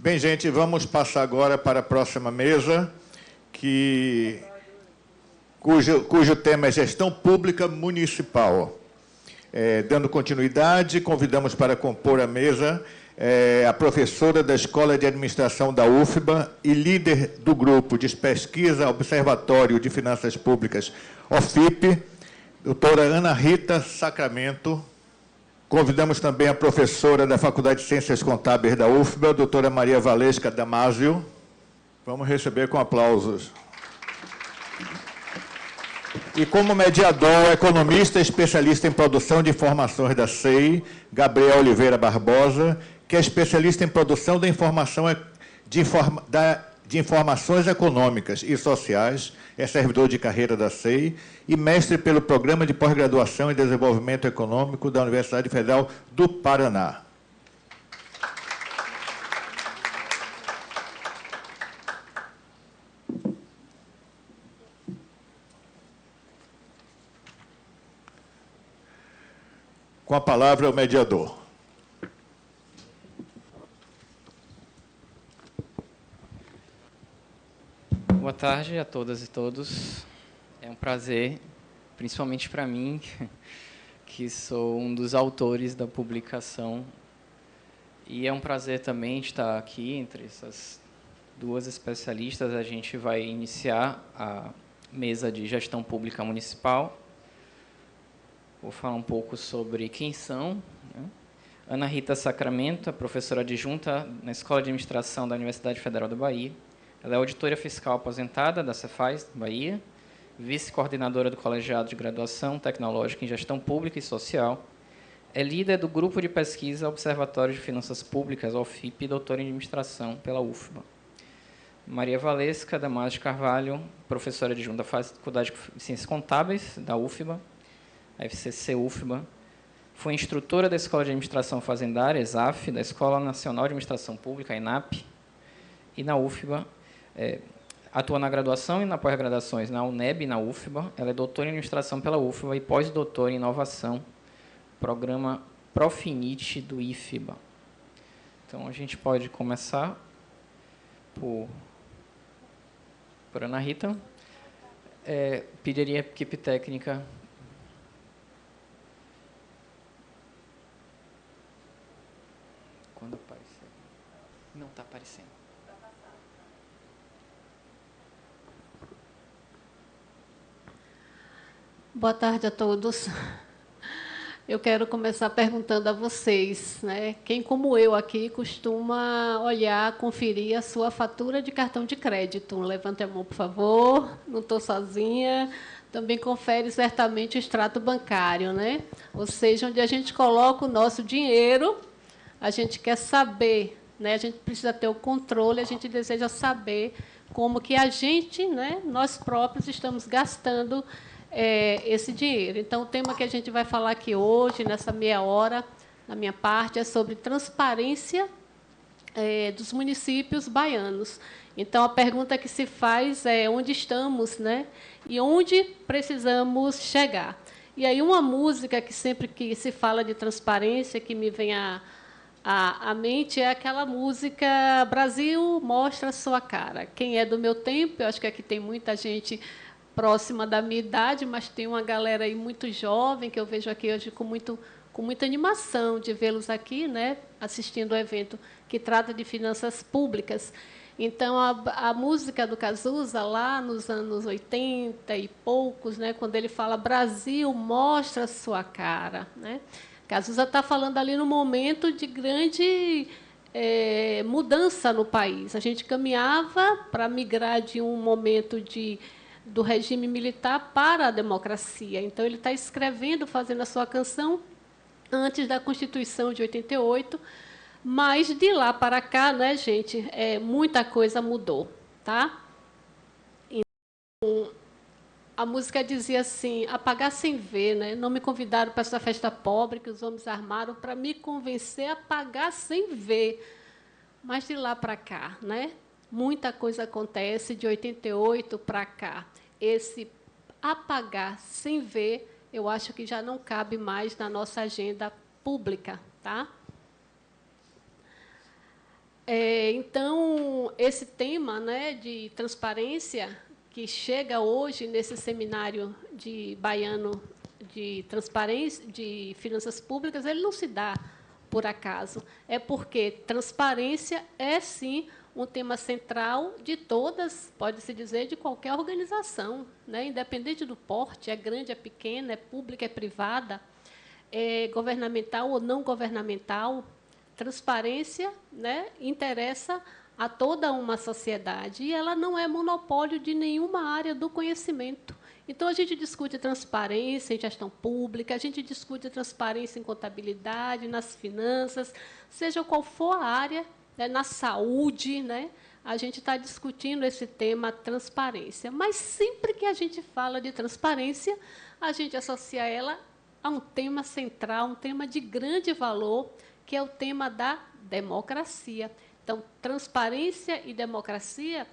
Bem, gente, vamos passar agora para a próxima mesa, cujo tema é Gestão Pública Municipal. Dando continuidade, convidamos para compor a mesa a professora da Escola de Administração da UFBA e líder do grupo de pesquisa Observatório de Finanças Públicas, OFIP, doutora Ana Rita Sacramento. Convidamos também a professora da Faculdade de Ciências Contábeis da UFBA, a doutora Maria Valesca Damasio. Vamos receber com aplausos. E como mediador, economista especialista em produção de informações da SEI, Gabriel Oliveira Barbosa, que é especialista em produção de informações econômicas e sociais, é servidor de carreira da SEI e mestre pelo Programa de Pós-Graduação em Desenvolvimento Econômico da Universidade Federal do Paraná. Com a palavra, o mediador. Boa tarde a todas e todos. É um prazer, principalmente para mim, que sou um dos autores da publicação. E é um prazer também estar aqui entre essas duas especialistas. A gente vai iniciar a mesa de gestão pública municipal. Vou falar um pouco sobre quem são. Ana Rita Sacramento é professora adjunta na Escola de Administração da Universidade Federal da Bahia. Ela é auditora fiscal aposentada da Cefaz, Bahia, vice-coordenadora do Colegiado de Graduação Tecnológica em Gestão Pública e Social. É líder do Grupo de Pesquisa Observatório de Finanças Públicas, OFIP, e doutora em Administração pela UFBA. Maria Valesca Damasio Carvalho, professora adjunta da Faculdade de Ciências Contábeis da UFBA, a FCC UFBA. Foi instrutora da Escola de Administração Fazendária, ESAF, da Escola Nacional de Administração Pública, ENAP, e na UFBA. Atua na graduação e na pós-graduações na UNEB e na UFBA. Ela é doutora em administração pela UFBA e pós-doutora em inovação, programa Profinit do IFBA. Então, a gente pode começar por Ana Rita. Pediria a equipe técnica. Quando aparecer. Não está aparecendo. Boa tarde a todos. Eu quero começar perguntando a vocês, né? Quem, como eu aqui, costuma olhar, conferir a sua fatura de cartão de crédito? Levante a mão, por favor. Não estou sozinha. Também confere certamente o extrato bancário, né? Ou seja, onde a gente coloca o nosso dinheiro, a gente quer saber, né? A gente precisa ter o controle, a gente deseja saber como que a gente, né, nós próprios, estamos gastando esse dinheiro. Então, o tema que a gente vai falar aqui hoje, nessa meia hora, na minha parte, é sobre transparência dos municípios baianos. Então, a pergunta que se faz é onde estamos, né, e onde precisamos chegar. E aí, uma música que sempre que se fala de transparência, que me vem à mente, é aquela música Brasil, mostra a sua cara. Quem é do meu tempo, eu acho que aqui tem muita gente próxima da minha idade, mas tem uma galera aí muito jovem, que eu vejo aqui hoje com muita animação de vê-los aqui, né, assistindo ao evento que trata de finanças públicas. Então, a música do Cazuza, lá nos anos 80 e poucos, né, quando ele fala Brasil, mostra a sua cara, né? Cazuza está falando ali no momento de grande mudança no país. A gente caminhava para migrar de um momento do regime militar para a democracia. Então, ele está escrevendo, fazendo a sua canção antes da Constituição de 88, mas de lá para cá, né, gente, muita coisa mudou, tá? Então, a música dizia assim, apagar sem ver, né? Não me convidaram para essa festa pobre que os homens armaram para me convencer a apagar sem ver. Mas de lá para cá, né? Muita coisa acontece de 88 para cá. Esse apagar sem ver, eu acho que já não cabe mais na nossa agenda pública, tá? Então, esse tema, né, de transparência, que chega hoje nesse seminário baiano de transparência, de finanças públicas, ele não se dá por acaso. É porque transparência é, sim, um tema central de todas, pode-se dizer, de qualquer organização, né, independente do porte, é grande, é pequena, é pública, é privada, é governamental ou não governamental. Transparência, né, interessa a toda uma sociedade e ela não é monopólio de nenhuma área do conhecimento. Então, a gente discute transparência em gestão pública, a gente discute transparência em contabilidade, nas finanças, seja qual for a área, né, na saúde, né, a gente está discutindo esse tema transparência. Mas, sempre que a gente fala de transparência, a gente associa ela a um tema central, um tema de grande valor, que é o tema da democracia. Então, transparência e democracia,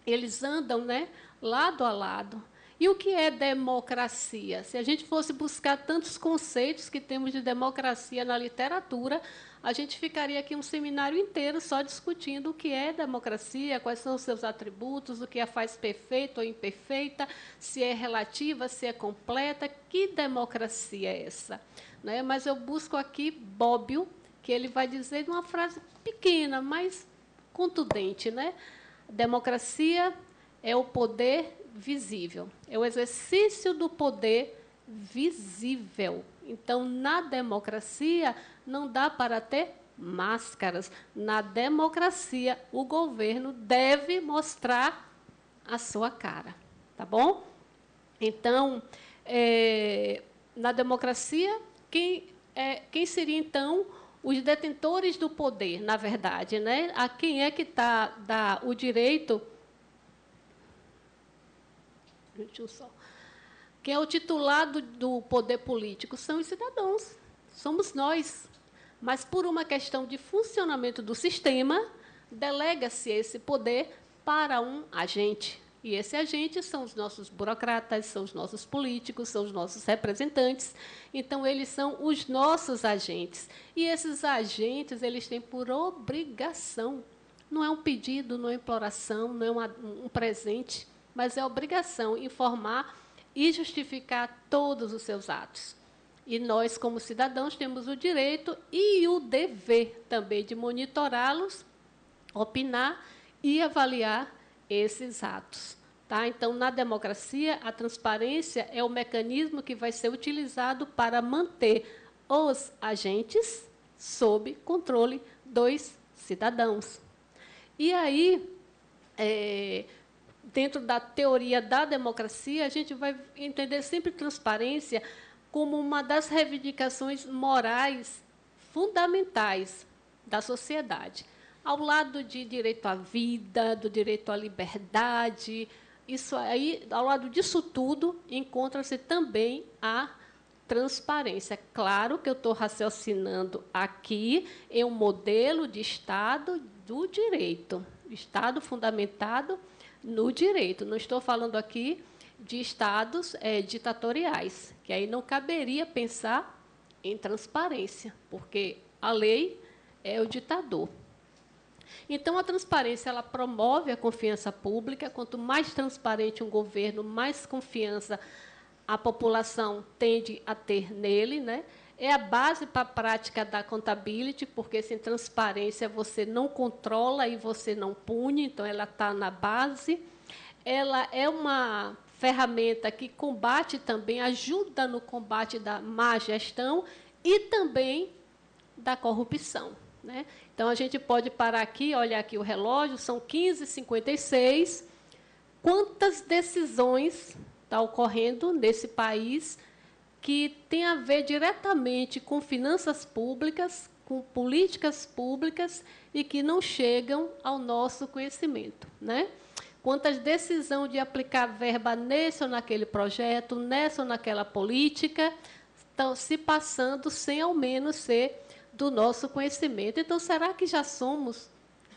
eles andam, né, lado a lado. E o que é democracia? Se a gente fosse buscar tantos conceitos que temos de democracia na literatura, a gente ficaria aqui um seminário inteiro só discutindo o que é democracia, quais são os seus atributos, o que a faz perfeita ou imperfeita, se é relativa, se é completa. Que democracia é essa? Né? Mas eu busco aqui Bobbio, que ele vai dizer uma frase pequena, mas contundente, né? Democracia é o poder visível, é o exercício do poder visível. Então, na democracia, não dá para ter máscaras. Na democracia, o governo deve mostrar a sua cara. Tá bom? Então, na democracia, quem seria, então, os detentores do poder, na verdade, né? A quem é que dá o direito? Quem é o titular do poder político? São os cidadãos, somos nós. Mas, por uma questão de funcionamento do sistema, delega-se esse poder para um agente. E esse agente são os nossos burocratas, são os nossos políticos, são os nossos representantes. Então, eles são os nossos agentes. E esses agentes, eles têm por obrigação, não é um pedido, não é imploração, não é um presente, mas é obrigação informar e justificar todos os seus atos. E nós, como cidadãos, temos o direito e o dever também de monitorá-los, opinar e avaliar esses atos. Tá? Então, na democracia, a transparência é o mecanismo que vai ser utilizado para manter os agentes sob controle dos cidadãos. E aí, dentro da teoria da democracia, a gente vai entender sempre transparência como uma das reivindicações morais fundamentais da sociedade. Ao lado de direito à vida, do direito à liberdade, isso aí, ao lado disso tudo, encontra-se também a transparência. Claro que eu estou raciocinando aqui em um modelo de Estado do direito, Estado fundamentado no direito. Não estou falando aqui de estados ditatoriais, que aí não caberia pensar em transparência, porque a lei é o ditador. Então, a transparência ela promove a confiança pública. Quanto mais transparente um governo, mais confiança a população tende a ter nele, né? É a base para a prática da accountability, porque sem transparência você não controla e você não pune, então ela está na base. Ela é uma ferramenta que combate também, ajuda no combate da má gestão e também da corrupção. Né? Então, a gente pode parar aqui, olhar aqui o relógio, são 15h56. Quantas decisões estão ocorrendo nesse país que tem a ver diretamente com finanças públicas, com políticas públicas e que não chegam ao nosso conhecimento, né? Quantas decisões de aplicar verba nesse ou naquele projeto, nessa ou naquela política, estão se passando sem, ao menos, ser do nosso conhecimento. Então, será que já somos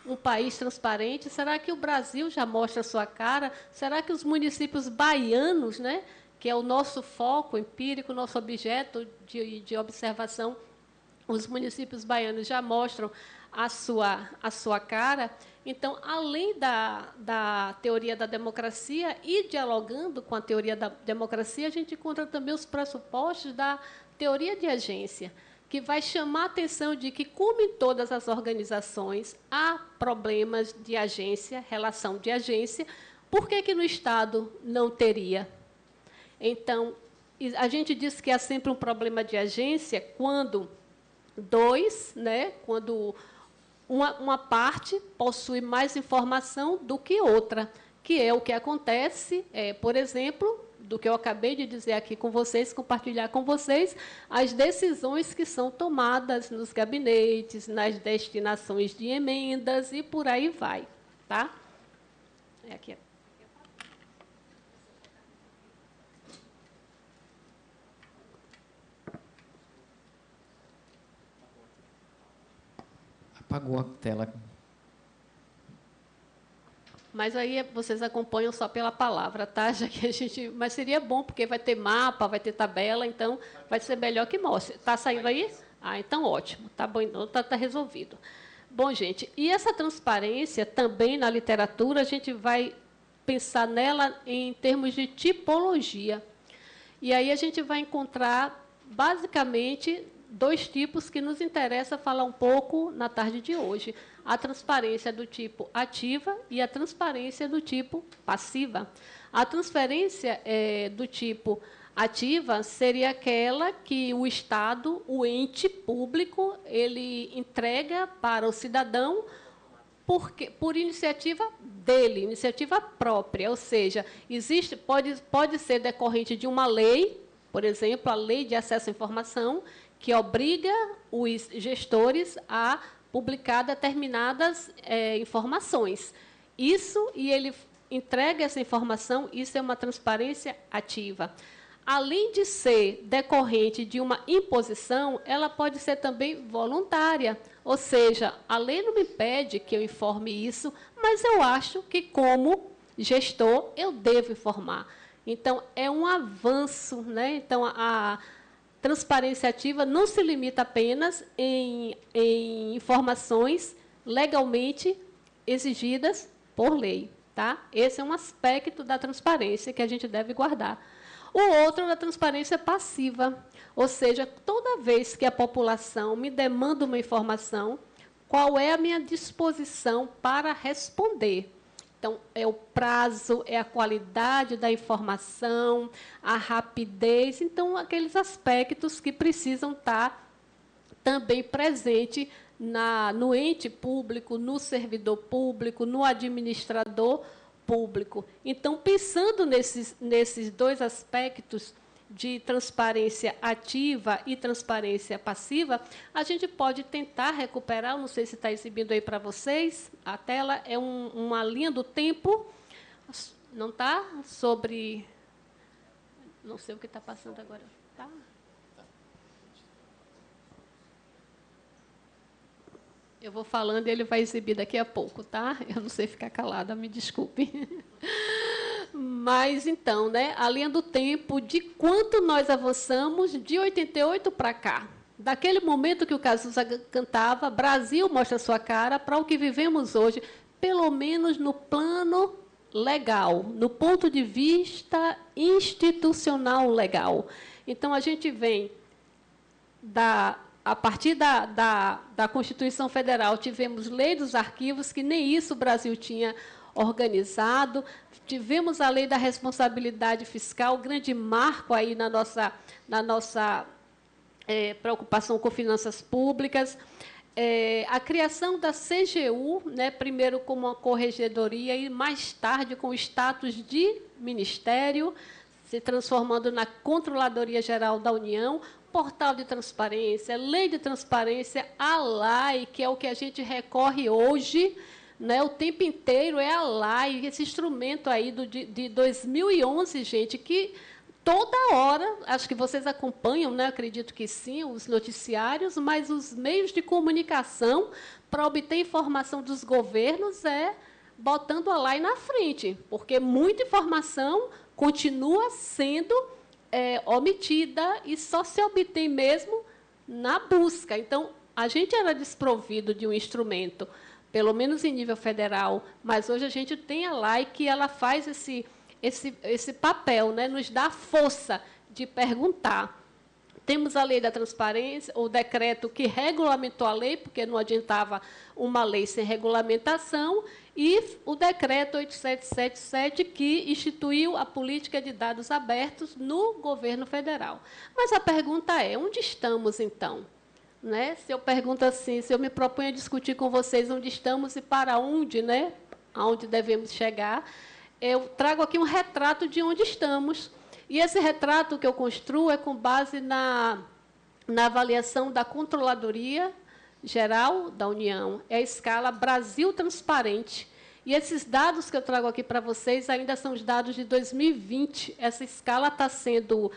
um país transparente? Será que o Brasil já mostra a sua cara? Será que os municípios baianos, né, que é o nosso foco empírico, nosso objeto de observação, os municípios baianos já mostram a sua cara. Então, além da teoria da democracia e dialogando com a teoria da democracia, a gente encontra também os pressupostos da teoria de agência, que vai chamar a atenção de que, como em todas as organizações, há problemas de agência, relação de agência. Por que no Estado não teria? Então, a gente diz que há sempre um problema de agência quando quando uma parte possui mais informação do que outra, que é o que acontece, por exemplo, do que eu acabei de dizer aqui com vocês, compartilhar com vocês, as decisões que são tomadas nos gabinetes, nas destinações de emendas e por aí vai. Tá? Aqui. Apagou a tela. Mas aí vocês acompanham só pela palavra, tá? Já que mas seria bom, porque vai ter mapa, vai ter tabela, então vai ser melhor que mostre. Está saindo aí? Ah, então ótimo. Tá bom, então tá resolvido. Bom, gente, e essa transparência também na literatura, a gente vai pensar nela em termos de tipologia. E aí a gente vai encontrar, basicamente, 2 tipos que nos interessa falar um pouco na tarde de hoje. A transparência do tipo ativa e a transparência do tipo passiva. A transparência do tipo ativa seria aquela que o Estado, o ente público, ele entrega para o cidadão por iniciativa dele, iniciativa própria, ou seja, pode ser decorrente de uma lei, por exemplo, a Lei de Acesso à Informação, que obriga os gestores a publicar determinadas informações. Isso, e ele entrega essa informação, isso é uma transparência ativa. Além de ser decorrente de uma imposição, ela pode ser também voluntária. Ou seja, a lei não me impede que eu informe isso, mas eu acho que, como gestor, eu devo informar. Então, é um avanço, né? Então, a transparência ativa não se limita apenas em informações legalmente exigidas por lei. Tá? Esse é um aspecto da transparência que a gente deve guardar. O outro é a transparência passiva, ou seja, toda vez que a população me demanda uma informação, qual é a minha disposição para responder? Então, é o prazo, é a qualidade da informação, a rapidez, então, aqueles aspectos que precisam estar também presentes no ente público, no servidor público, no administrador público. Então, pensando nesses 2 aspectos de transparência ativa e transparência passiva, a gente pode tentar recuperar, não sei se está exibindo aí para vocês, a tela é uma linha do tempo, não está? Sobre... Não sei o que está passando agora. Tá? Eu vou falando e ele vai exibir daqui a pouco, tá? Eu não sei ficar calada, me desculpe. Mas, então, né, a linha do tempo de quanto nós avançamos de 88 para cá. Daquele momento que o Cazuza cantava, Brasil mostra sua cara, para o que vivemos hoje, pelo menos no plano legal, no ponto de vista institucional legal. Então, a gente vem a partir da Constituição Federal, tivemos lei dos arquivos, que nem isso o Brasil tinha organizado. Tivemos a lei da responsabilidade fiscal, grande marco aí na nossa preocupação com finanças públicas. A criação da CGU, né, primeiro como uma corregedoria e mais tarde com o status de ministério, se transformando na Controladoria Geral da União, portal de transparência, lei de transparência, a lei, que é o que a gente recorre hoje, né, o tempo inteiro, é a lei, esse instrumento aí de 2011, gente, que toda hora, acho que vocês acompanham, né, acredito que sim, os noticiários, mas os meios de comunicação para obter informação dos governos botando a lei na frente, porque muita informação continua sendo omitida e só se obtém mesmo na busca. Então, A gente era desprovido de um instrumento, pelo menos em nível federal, mas hoje a gente tem a lei que ela faz esse papel, né? Nos dá força de perguntar. Temos a lei da transparência, o decreto que regulamentou a lei, porque não adiantava uma lei sem regulamentação, e o decreto 8777, que instituiu a política de dados abertos no governo federal. Mas a pergunta é, onde estamos, então? Né? Se eu pergunto assim, se eu me proponho a discutir com vocês onde estamos e para onde, né? Aonde devemos chegar, eu trago aqui um retrato de onde estamos. E esse retrato que eu construo é com base na avaliação da Controladoria Geral da União. É a escala Brasil Transparente. E esses dados que eu trago aqui para vocês ainda são os dados de 2020. Essa escala está sendo...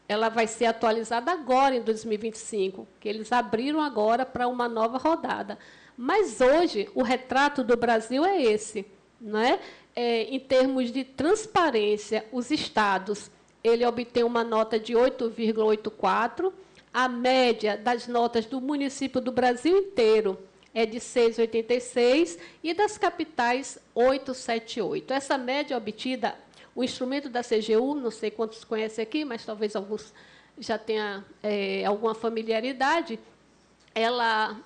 ela vai ser atualizada agora, em 2025, que eles abriram agora para uma nova rodada. Mas, hoje, o retrato do Brasil é esse, não é? Em termos de transparência, os estados, ele obtém uma nota de 8,84, a média das notas do município do Brasil inteiro é de 6,86 e das capitais 8,78. Essa média obtida, o instrumento da CGU, não sei quantos conhecem aqui, mas talvez alguns já tenham alguma familiaridade, ela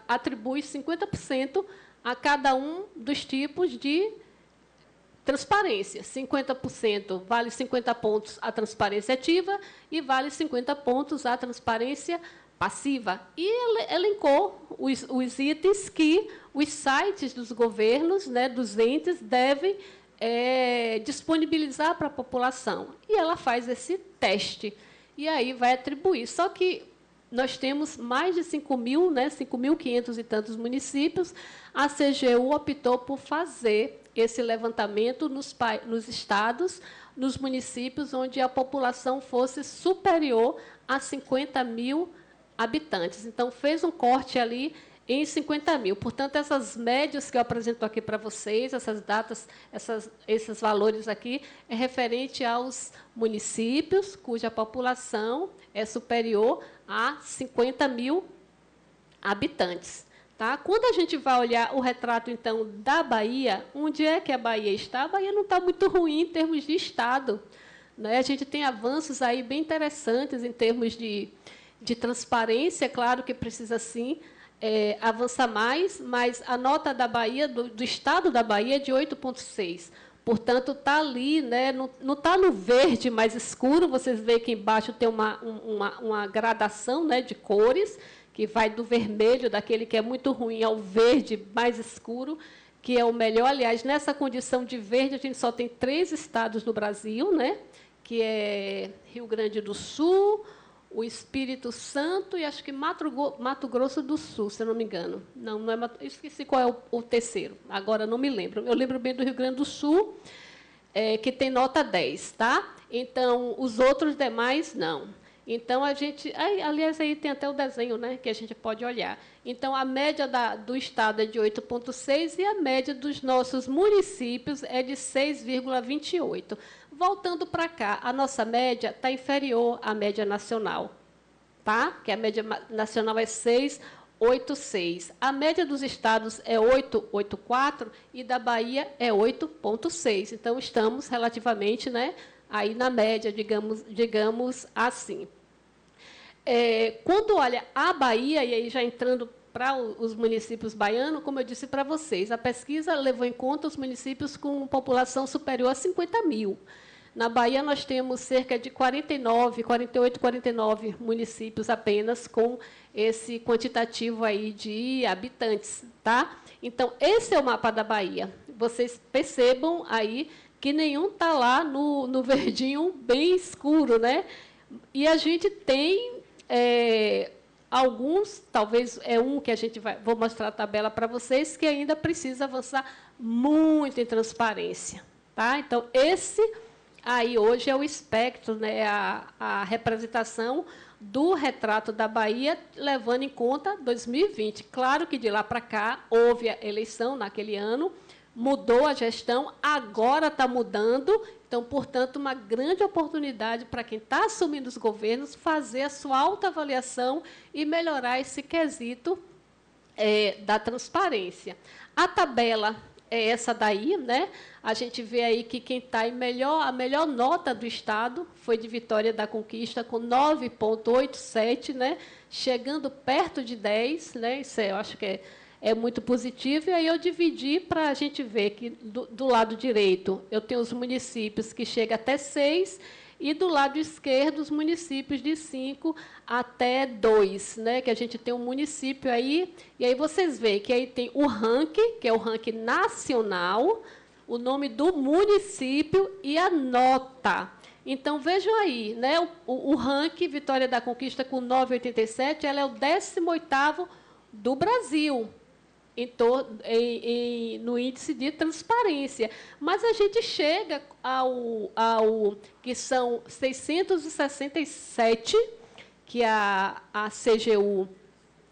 atribui 50% a cada um dos tipos de transparência. 50% vale 50 pontos a transparência ativa e vale 50 pontos a transparência passiva. E elencou os itens que os sites dos governos, né, dos entes, devem disponibilizar para a população. E ela faz esse teste. E aí vai atribuir. Só que nós temos mais de 5.000, né, 5.500 e tantos municípios. A CGU optou por fazer esse levantamento nos estados, nos municípios onde a população fosse superior a 50.000 habitantes. Então, fez um corte ali em 50.000. Portanto, essas médias que eu apresento aqui para vocês, essas datas, esses valores aqui, é referente aos municípios cuja população é superior a 50.000 habitantes. Tá? Quando a gente vai olhar o retrato, então, da Bahia, onde é que a Bahia está? A Bahia não está muito ruim em termos de Estado. Né? A gente tem avanços aí bem interessantes em termos de transparência, claro que precisa, sim, avançar mais, mas a nota da Bahia, do Estado da Bahia, é de 8,6. Portanto, está ali, né? Não está no verde mais escuro, vocês veem que embaixo tem uma gradação, né, de cores, que vai do vermelho, daquele que é muito ruim, ao verde mais escuro, que é o melhor. Aliás, nessa condição de verde, a gente só tem 3 estados no Brasil, né? Que é Rio Grande do Sul, o Espírito Santo e acho que Mato Grosso do Sul, se eu não me engano. Não é esqueci qual é o terceiro, agora não me lembro. Eu lembro bem do Rio Grande do Sul, que tem nota 10. Tá? Então, os outros demais, não. Então, a gente... aliás, aí tem até o desenho, né, que a gente pode olhar. Então, a média do Estado é de 8,6 e a média dos nossos municípios é de 6,28. Voltando para cá, a nossa média está inferior à média nacional, tá? Que a média nacional é 6,86. A média dos estados é 8,84 e da Bahia é 8,6. Então, estamos relativamente, né, aí na média, digamos assim. Quando olha a Bahia, e aí já entrando para os municípios baianos, como eu disse para vocês, a pesquisa levou em conta os municípios com população superior a 50.000. Na Bahia, nós temos cerca de 48, 49 municípios apenas com esse quantitativo aí de habitantes. Tá? Então, esse é o mapa da Bahia. Vocês percebam aí que nenhum está lá no verdinho bem escuro, né? E a gente tem alguns, talvez um que a gente vou mostrar a tabela para vocês, que ainda precisa avançar muito em transparência. Tá? Então, esse aí hoje é o espectro, né? A representação do retrato da Bahia, levando em conta 2020. Claro que de lá para cá houve a eleição naquele ano, mudou a gestão, agora está mudando. Então, portanto, uma grande oportunidade para quem está assumindo os governos fazer a sua autoavaliação e melhorar esse quesito da transparência. A tabela é essa daí, né? A gente vê aí que quem está em a melhor nota do Estado foi de Vitória da Conquista, com 9,87, né? Chegando perto de 10, né? Isso eu acho que é muito positivo. E aí eu dividi para a gente ver que, do lado direito, eu tenho os municípios que chegam até 6, e do lado esquerdo, os municípios de 5 até 2, né? Que a gente tem um município aí, e aí vocês veem que aí tem o ranking, que é o ranking nacional, o nome do município e a nota. Então, vejam aí, né? O ranking Vitória da Conquista, com 9,87, ela é o 18º do Brasil, no índice de transparência. Mas a gente chega ao que são 667, que a CGU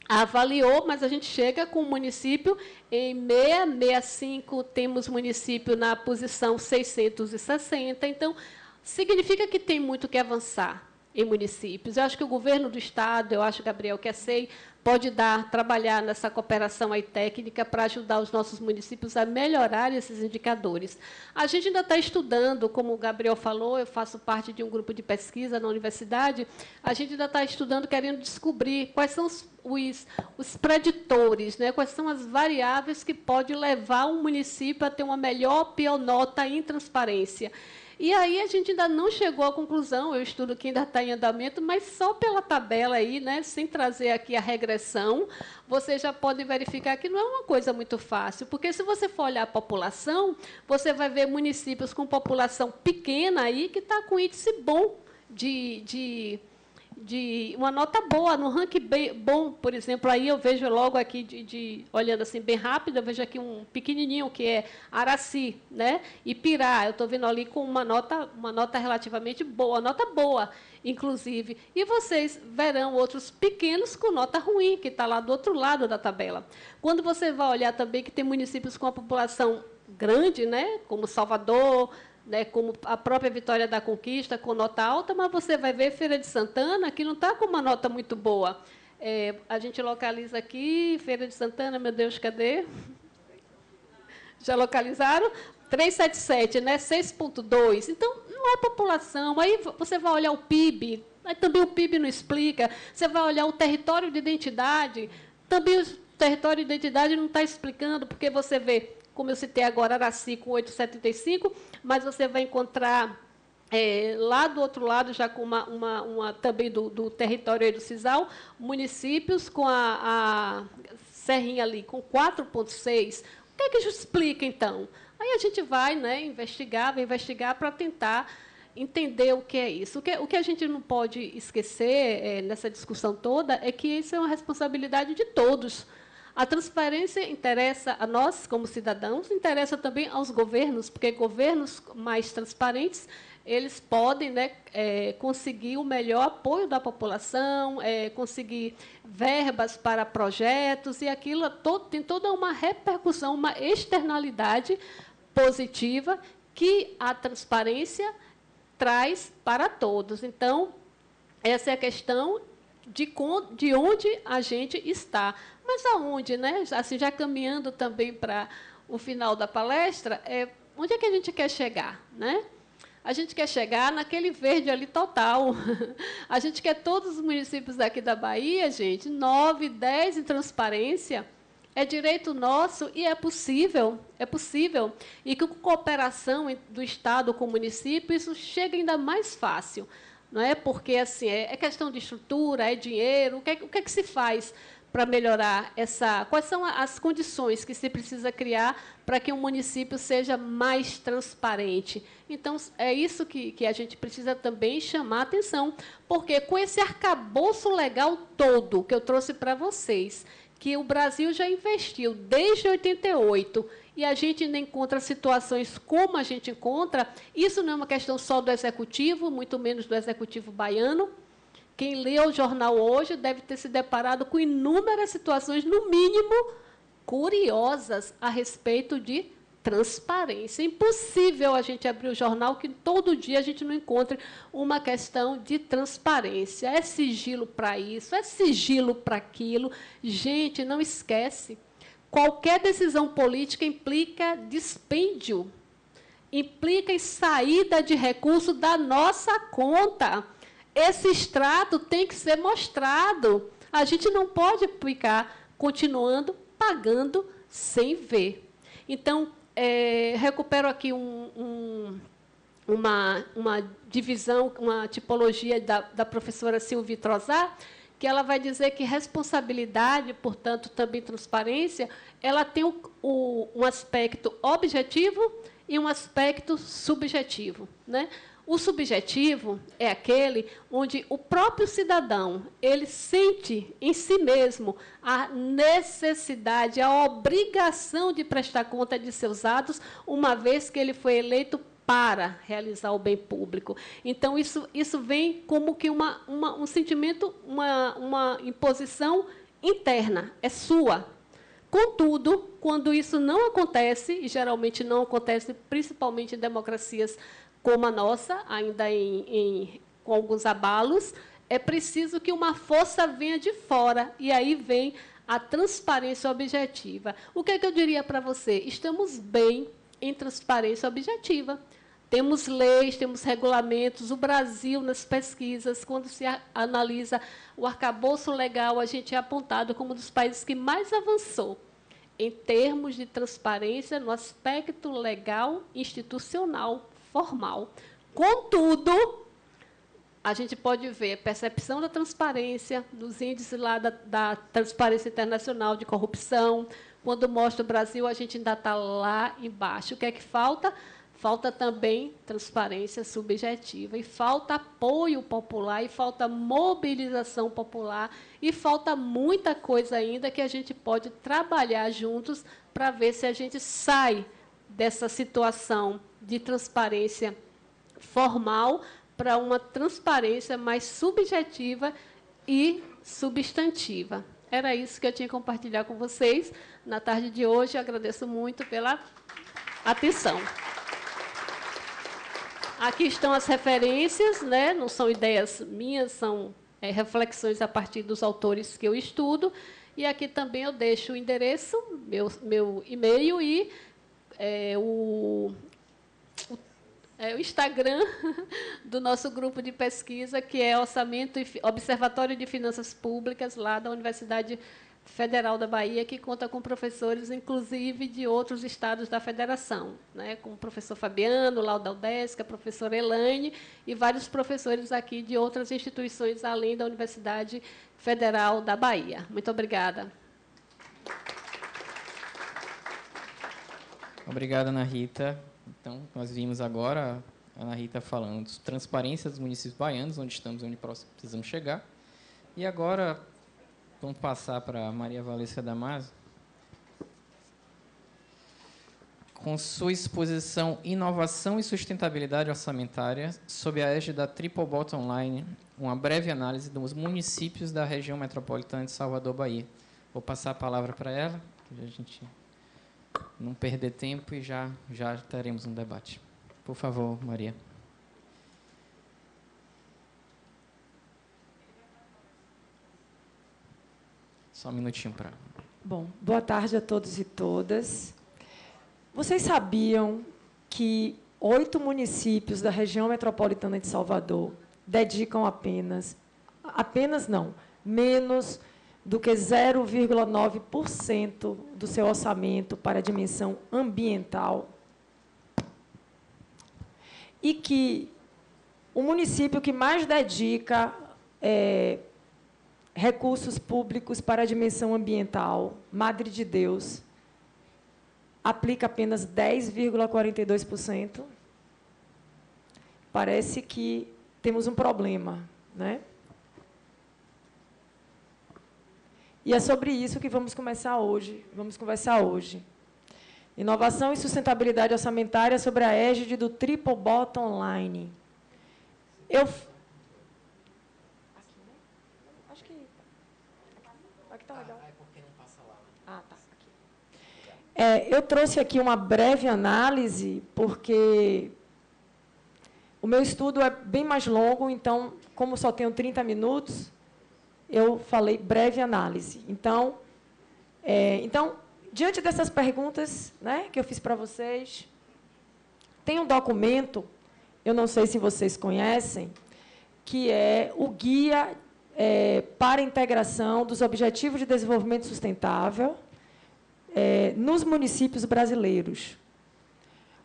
avaliou, mas a gente chega com o município em 665, temos município na posição 660. Então, significa que tem muito que avançar em municípios. Eu acho que o governo do Estado, eu acho, Gabriel, que a SEI pode trabalhar nessa cooperação aí técnica para ajudar os nossos municípios a melhorar esses indicadores. A gente ainda está estudando, como o Gabriel falou, eu faço parte de um grupo de pesquisa na universidade, a gente ainda está estudando, querendo descobrir quais são os preditores, né? Quais são as variáveis que podem levar um município a ter uma melhor ou pior nota em transparência. E aí a gente ainda não chegou à conclusão, eu estudo que ainda está em andamento, mas só pela tabela aí, né, sem trazer aqui a regressão, vocês já podem verificar que não é uma coisa muito fácil, porque se você for olhar a população, você vai ver municípios com população pequena aí que está com índice bom de uma nota boa, no ranking bom, por exemplo, aí eu vejo logo aqui, olhando assim bem rápido, eu vejo aqui um pequenininho, que é Araci, né? Ipirá, eu estou vendo ali com uma nota relativamente boa, nota boa, inclusive. E vocês verão outros pequenos com nota ruim, que está lá do outro lado da tabela. Quando você vai olhar também que tem municípios com a população grande, né? Como Salvador, né, como a própria Vitória da Conquista, com nota alta, mas você vai ver Feira de Santana, que não está com uma nota muito boa. A gente localiza aqui, Feira de Santana, meu Deus, cadê? Já localizaram? 377, né? 6,2. Então, não é população. Aí você vai olhar o PIB, aí também o PIB não explica. Você vai olhar o território de identidade, também o território de identidade não está explicando, porque você vê, como eu citei agora, Araci com 8,75, mas você vai encontrar lá do outro lado, já com também do território aí do Cisal, municípios com a Serrinha ali, com 4,6. O que é que isso explica, então? Aí a gente vai, né, investigar para tentar entender o que é isso. O que a gente não pode esquecer nessa discussão toda é que isso é uma responsabilidade de todos. A transparência interessa a nós, como cidadãos, interessa também aos governos, porque governos mais transparentes, eles podem, né, conseguir o melhor apoio da população, conseguir verbas para projetos, e aquilo tem toda uma repercussão, uma externalidade positiva que a transparência traz para todos. Então, essa é a questão de onde a gente está. Mas aonde, né? Assim, já caminhando também para o final da palestra, onde é que a gente quer chegar, né? A gente quer chegar naquele verde ali total. A gente quer todos os municípios daqui da Bahia, gente, 9, 10 em transparência. É direito nosso e é possível. E com cooperação do Estado com o município, isso chega ainda mais fácil. Não é? Porque assim, é questão de estrutura, é dinheiro. O que é que se faz para melhorar quais são as condições que se precisa criar para que um município seja mais transparente? Então, é isso que a gente precisa também chamar a atenção, porque com esse arcabouço legal todo que eu trouxe para vocês, que o Brasil já investiu desde 88, e a gente ainda encontra situações como a gente encontra, isso não é uma questão só do Executivo, muito menos do Executivo baiano. Quem lê o jornal hoje deve ter se deparado com inúmeras situações, no mínimo, curiosas a respeito de transparência. É impossível a gente abrir o jornal que todo dia a gente não encontre uma questão de transparência. É sigilo para isso, é sigilo para aquilo. Gente, não esquece, qualquer decisão política implica dispêndio, implica em saída de recurso da nossa conta. Esse extrato tem que ser mostrado. A gente não pode ficar continuando pagando sem ver. Então, recupero aqui uma divisão, uma tipologia da professora Sylvie Trozat, que ela vai dizer que responsabilidade, portanto, também transparência, ela tem um aspecto objetivo e um aspecto subjetivo, né? O subjetivo é aquele onde o próprio cidadão ele sente em si mesmo a necessidade, a obrigação de prestar conta de seus atos, uma vez que ele foi eleito para realizar o bem público. Então, isso vem como que um sentimento, uma imposição interna, é sua. Contudo, quando isso não acontece, e geralmente não acontece, principalmente em democracias como a nossa, ainda com alguns abalos, é preciso que uma força venha de fora, e aí vem a transparência objetiva. O que é que eu diria para você? Estamos bem em transparência objetiva. Temos leis, temos regulamentos. O Brasil, nas pesquisas, quando se analisa o arcabouço legal, a gente é apontado como um dos países que mais avançou em termos de transparência no aspecto legal, institucional, formal. Contudo, a gente pode ver a percepção da transparência, dos índices lá da Transparência Internacional de Corrupção. Quando mostra o Brasil, a gente ainda está lá embaixo. O que é que falta? Falta também transparência subjetiva, e falta apoio popular, e falta mobilização popular, e falta muita coisa ainda que a gente pode trabalhar juntos para ver se a gente sai dessa situação de transparência formal para uma transparência mais subjetiva e substantiva. Era isso que eu tinha que compartilhar com vocês na tarde de hoje. Eu agradeço muito pela atenção. Aqui estão as referências, né? Não são ideias minhas, são reflexões a partir dos autores que eu estudo. E aqui também eu deixo o endereço, meu e-mail e o Instagram do nosso grupo de pesquisa, que é Observatório de Finanças Públicas, lá da Universidade Federal da Bahia, que conta com professores, inclusive, de outros estados da federação, né, como o professor Fabiano, lá da UDESC, a professora Elaine, e vários professores aqui de outras instituições, além da Universidade Federal da Bahia. Muito obrigada. Obrigada, Ana Rita. Então, nós vimos agora a Ana Rita falando de transparência dos municípios baianos, onde estamos e onde precisamos chegar. E agora vamos passar para a Maria Valesca Damasio, com sua exposição Inovação e Sustentabilidade Orçamentária, sob a égide da Triple Bottom Line, uma breve análise dos municípios da região metropolitana de Salvador, Bahia. Vou passar a palavra para ela, para a gente não perder tempo e já teremos um debate. Por favor, Maria. Só um minutinho para... Bom, boa tarde a todos e todas. Vocês sabiam que 8 municípios da região metropolitana de Salvador dedicam menos do que 0,9% do seu orçamento para a dimensão ambiental? E que o município que mais dedica recursos públicos para a dimensão ambiental, Madre de Deus, aplica apenas 10,42%. Parece que temos um problema, né? E é sobre isso que vamos conversar hoje. Inovação e sustentabilidade orçamentária sobre a égide do Triple Bottom Line. Aqui está legal. É porque não passa lá. Ah, tá. Aqui. Eu trouxe aqui uma breve análise, porque o meu estudo é bem mais longo, então, como só tenho 30 minutos, eu falei breve análise. Então, diante dessas perguntas, né, que eu fiz para vocês, tem um documento, eu não sei se vocês conhecem, que é o Guia para a Integração dos Objetivos de Desenvolvimento Sustentável nos municípios brasileiros.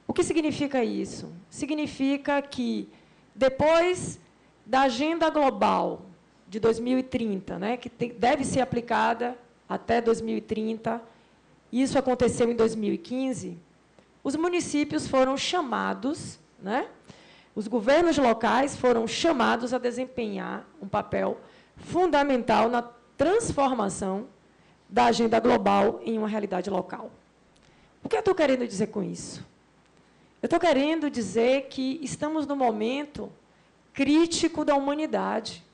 O que significa isso? Significa que, depois da Agenda Global de 2030, né, que deve ser aplicada até 2030, isso aconteceu em 2015, os municípios foram chamados, né, os governos locais foram chamados a desempenhar um papel fundamental na transformação da agenda global em uma realidade local. O que eu estou querendo dizer com isso? Eu estou querendo dizer que estamos no momento crítico da humanidade,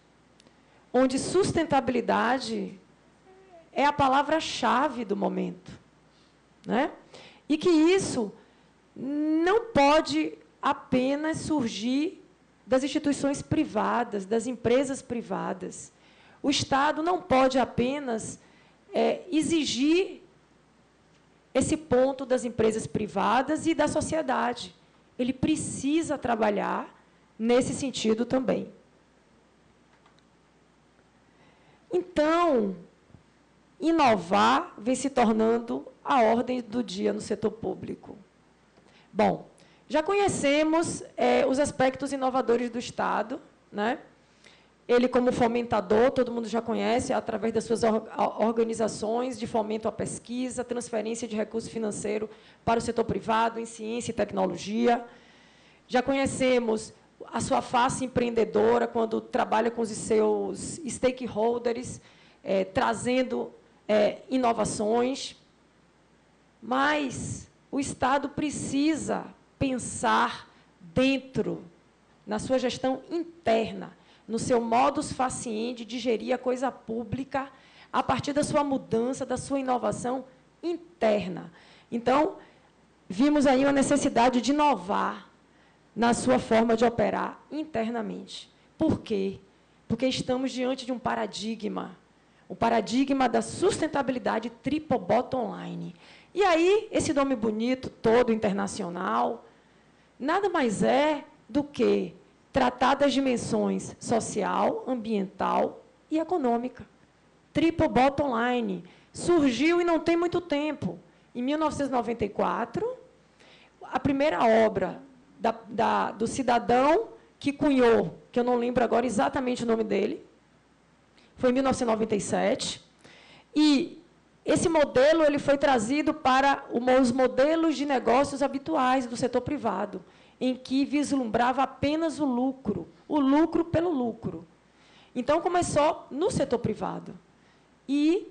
onde sustentabilidade é a palavra-chave do momento, né? E que isso não pode apenas surgir das instituições privadas, das empresas privadas. O Estado não pode apenas exigir esse ponto das empresas privadas e da sociedade. Ele precisa trabalhar nesse sentido também. Então, inovar vem se tornando a ordem do dia no setor público. Bom, já conhecemos os aspectos inovadores do Estado, né? Ele, como fomentador, todo mundo já conhece, através das suas organizações de fomento à pesquisa, transferência de recurso financeiro para o setor privado, em ciência e tecnologia. Já conhecemos a sua face empreendedora, quando trabalha com os seus stakeholders, trazendo inovações. Mas o Estado precisa pensar dentro, na sua gestão interna, no seu modus faciendi de gerir a coisa pública, a partir da sua mudança, da sua inovação interna. Então, vimos aí uma necessidade de inovar na sua forma de operar internamente. Por quê? Porque estamos diante de um paradigma da sustentabilidade triple bottom line. E aí, esse nome bonito, todo internacional, nada mais é do que tratar das dimensões social, ambiental e econômica. Triple bottom line. Surgiu e não tem muito tempo. Em 1994, a primeira obra do cidadão que cunhou, que eu não lembro agora exatamente o nome dele, foi em 1997, e esse modelo ele foi trazido para os modelos de negócios habituais do setor privado, em que vislumbrava apenas o lucro pelo lucro. Então, começou no setor privado. E,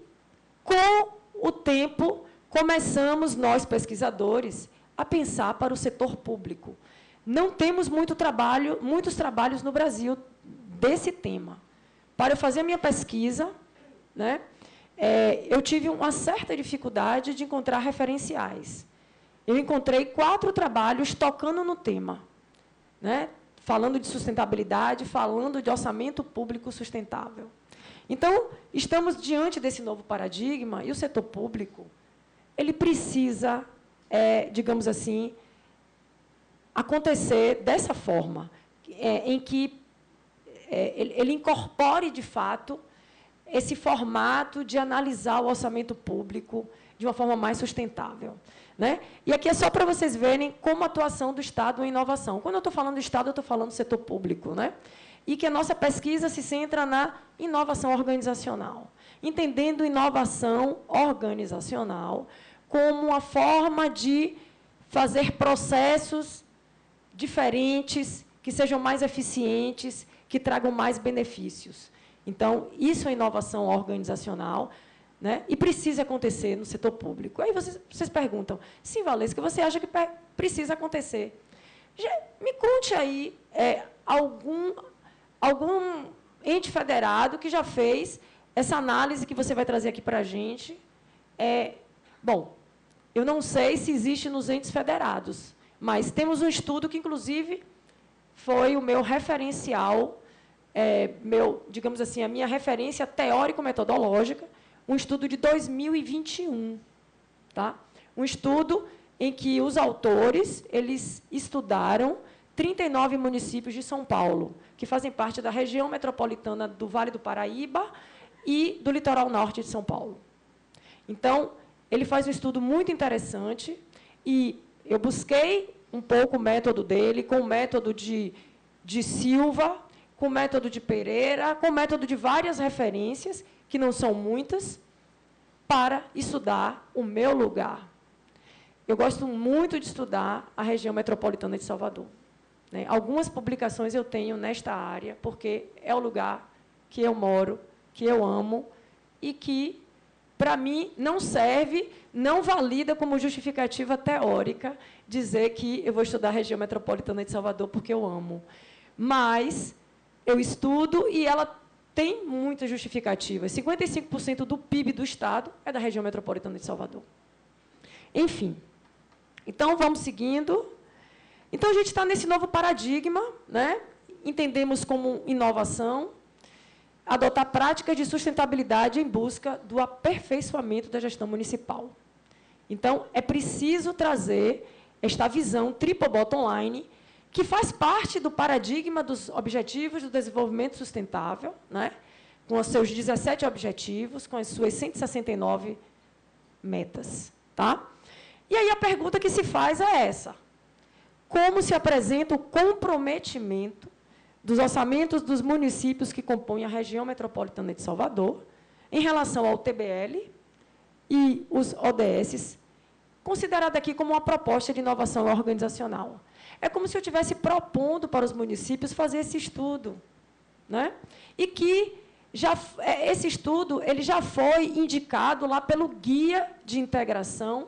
com o tempo, começamos, nós, pesquisadores, a pensar para o setor público. Não temos muitos trabalhos no Brasil desse tema. Para eu fazer a minha pesquisa, né, eu tive uma certa dificuldade de encontrar referenciais. Eu encontrei 4 trabalhos tocando no tema, né, falando de sustentabilidade, falando de orçamento público sustentável. Então, estamos diante desse novo paradigma, e o setor público ele precisa, digamos assim, acontecer dessa forma, em que ele incorpore, de fato, esse formato de analisar o orçamento público de uma forma mais sustentável, né? E aqui é só para vocês verem como a atuação do Estado em inovação. Quando eu estou falando do Estado, eu estou falando do setor público, né? E que a nossa pesquisa se centra na inovação organizacional, entendendo inovação organizacional como uma forma de fazer processos diferentes, que sejam mais eficientes, que tragam mais benefícios. Então, isso é inovação organizacional, né? E precisa acontecer no setor público. Aí vocês perguntam, sim, Valesca, você acha que precisa acontecer? Me conte aí algum ente federado que já fez essa análise que você vai trazer aqui para a gente. Bom, Eu não sei se existe nos entes federados, mas temos um estudo que, inclusive, foi o meu referencial, digamos assim, a minha referência teórico-metodológica, um estudo de 2021. Tá? Um estudo em que os autores eles estudaram 39 municípios de São Paulo, que fazem parte da região metropolitana do Vale do Paraíba e do litoral norte de São Paulo. Então, ele faz um estudo muito interessante e eu busquei um pouco o método dele, com o método de Silva, com o método de Pereira, com o método de várias referências, que não são muitas, para estudar o meu lugar. Eu gosto muito de estudar a região metropolitana de Salvador. Né? Algumas publicações eu tenho nesta área, porque é o lugar que eu moro, que eu amo, e que, para mim, não serve, não valida como justificativa teórica dizer que eu vou estudar a região metropolitana de Salvador porque eu amo. Mas eu estudo e ela tem muitas justificativas. 55% do PIB do Estado é da região metropolitana de Salvador. Enfim. Então, vamos seguindo. Então, a gente está nesse novo paradigma, né? Entendemos como inovação, adotar práticas de sustentabilidade em busca do aperfeiçoamento da gestão municipal. Então, é preciso trazer esta visão triple bottom line, que faz parte do paradigma dos Objetivos do Desenvolvimento Sustentável, né? Com os seus 17 objetivos, com as suas 169 metas. Tá? E aí a pergunta que se faz é essa: como se apresenta o comprometimento dos orçamentos dos municípios que compõem a região metropolitana de Salvador em relação ao TBL e os ODS, considerado aqui como uma proposta de inovação organizacional? É como se eu estivesse propondo para os municípios fazer esse estudo, né? E que esse estudo ele já foi indicado lá pelo Guia de Integração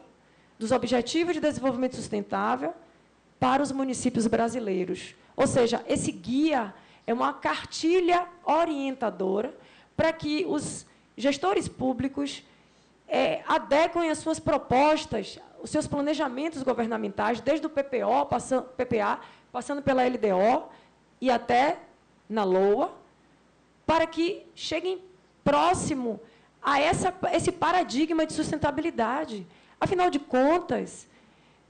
dos Objetivos de Desenvolvimento Sustentável para os municípios brasileiros. Ou seja, esse guia é uma cartilha orientadora para que os gestores públicos adequem as suas propostas, os seus planejamentos governamentais, desde o PPA, passando pela LDO e até na LOA, para que cheguem próximo a esse paradigma de sustentabilidade. Afinal de contas,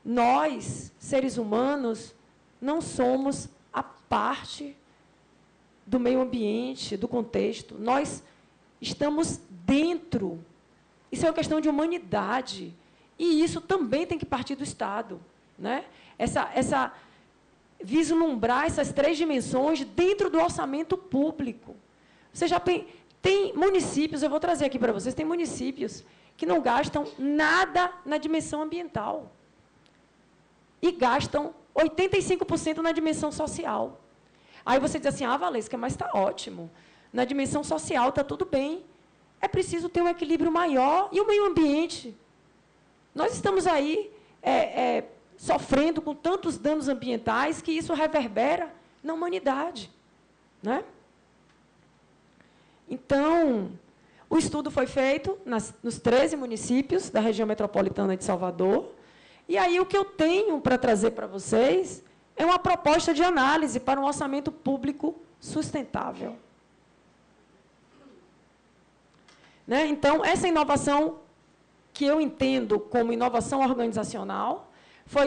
nós, seres humanos, não somos a parte do meio ambiente, do contexto. Nós estamos dentro. Isso é uma questão de humanidade. E isso também tem que partir do Estado. Né? Vislumbrar essas 3 dimensões dentro do orçamento público. Você já tem municípios, eu vou trazer aqui para vocês, tem municípios que não gastam nada na dimensão ambiental. E gastam 85% na dimensão social. Aí você diz assim, Valesca, mas está ótimo. Na dimensão social está tudo bem. É preciso ter um equilíbrio maior. E o meio ambiente? Nós estamos aí sofrendo com tantos danos ambientais que isso reverbera na humanidade. Né? Então, o estudo foi feito nos 13 municípios da região metropolitana de Salvador. E aí o que eu tenho para trazer para vocês é uma proposta de análise para um orçamento público sustentável. Né? Então, essa inovação que eu entendo como inovação organizacional,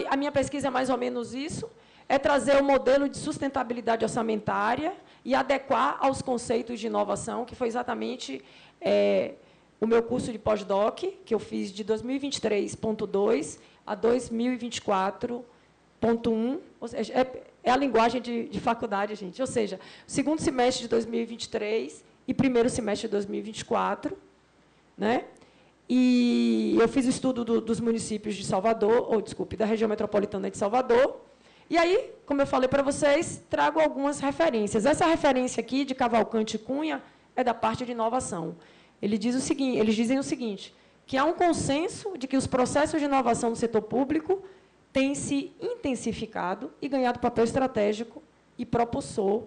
a minha pesquisa é mais ou menos isso, é trazer o modelo de sustentabilidade orçamentária e adequar aos conceitos de inovação, que foi exatamente o meu curso de pós-doc, que eu fiz de 2023.2 a 2024.1, ou seja, é a linguagem de faculdade, gente. Ou seja, segundo semestre de 2023 e primeiro semestre de 2024. Né? E eu fiz o estudo dos municípios de Salvador, da região metropolitana de Salvador. E aí, como eu falei para vocês, trago algumas referências. Essa referência aqui, de Cavalcante e Cunha, é da parte de inovação. Eles dizem o seguinte, que há um consenso de que os processos de inovação no setor público têm se intensificado e ganhado papel estratégico e propulsor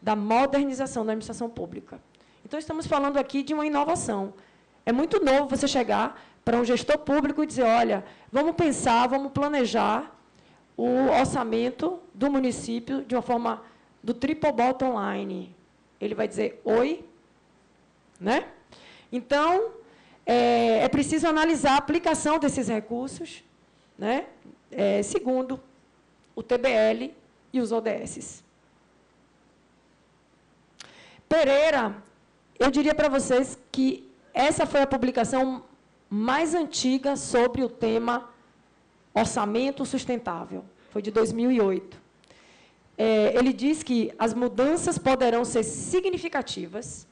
da modernização da administração pública. Então, estamos falando aqui de uma inovação. É muito novo você chegar para um gestor público e dizer, olha, vamos pensar, vamos planejar o orçamento do município de uma forma do triple bottom line. Ele vai dizer, oi, né? Então, é preciso analisar a aplicação desses recursos, né? Segundo o TBL e os ODSs. Pereira, eu diria para vocês que essa foi a publicação mais antiga sobre o tema orçamento sustentável. Foi de 2008. Ele diz que as mudanças poderão ser significativas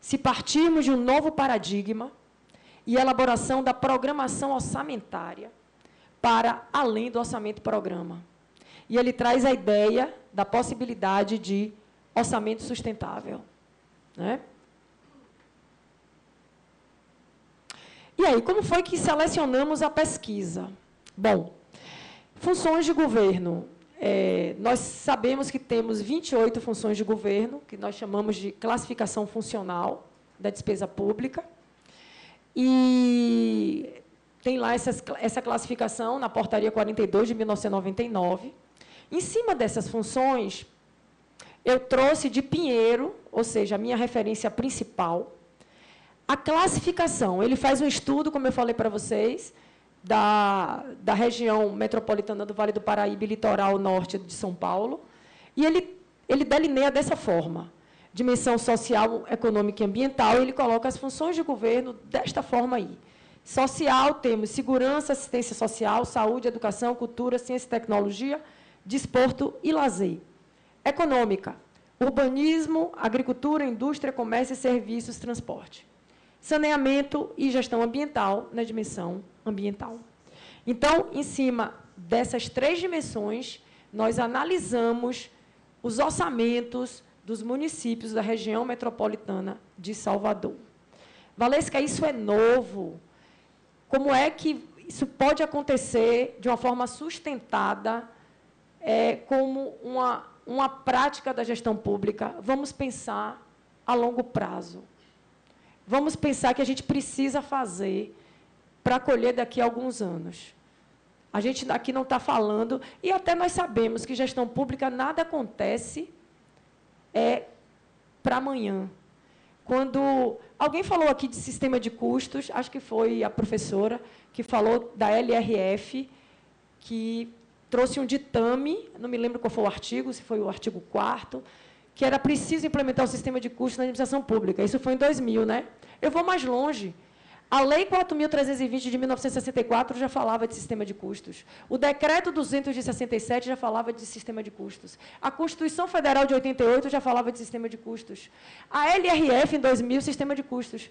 se partirmos de um novo paradigma e elaboração da programação orçamentária para além do orçamento-programa. E ele traz a ideia da possibilidade de orçamento sustentável, né? E aí, como foi que selecionamos a pesquisa? Bom, funções de governo. Nós sabemos que temos 28 funções de governo, que nós chamamos de classificação funcional da despesa pública. E tem lá essa classificação na Portaria 42, de 1999. Em cima dessas funções, eu trouxe de Pinheiro, ou seja, a minha referência principal, a classificação. Ele faz um estudo, como eu falei para vocês, da região metropolitana do Vale do Paraíba e litoral norte de São Paulo, e ele delineia dessa forma, dimensão social, econômica e ambiental, e ele coloca as funções de governo desta forma aí. Social, temos segurança, assistência social, saúde, educação, cultura, ciência e tecnologia, desporto e lazer. Econômica, urbanismo, agricultura, indústria, comércio e serviços, transporte. Saneamento e gestão ambiental, na dimensão ambiental. Então, em cima dessas 3 dimensões, nós analisamos os orçamentos dos municípios da região metropolitana de Salvador. Valesca, isso é novo. Como é que isso pode acontecer de uma forma sustentada, como uma prática da gestão pública? Vamos pensar a longo prazo. Vamos pensar que a gente precisa fazer para colher daqui a alguns anos. A gente aqui não está falando, e até nós sabemos que gestão pública nada acontece para amanhã. Quando alguém falou aqui de sistema de custos, acho que foi a professora que falou da LRF, que trouxe um ditame, não me lembro qual foi o artigo, se foi o artigo 4º, que era preciso implementar o sistema de custos na administração pública. Isso foi em 2000, né? Eu vou mais longe. A Lei 4.320, de 1964, já falava de sistema de custos. O Decreto 200, de 67, já falava de sistema de custos. A Constituição Federal, de 88, já falava de sistema de custos. A LRF, em 2000, sistema de custos.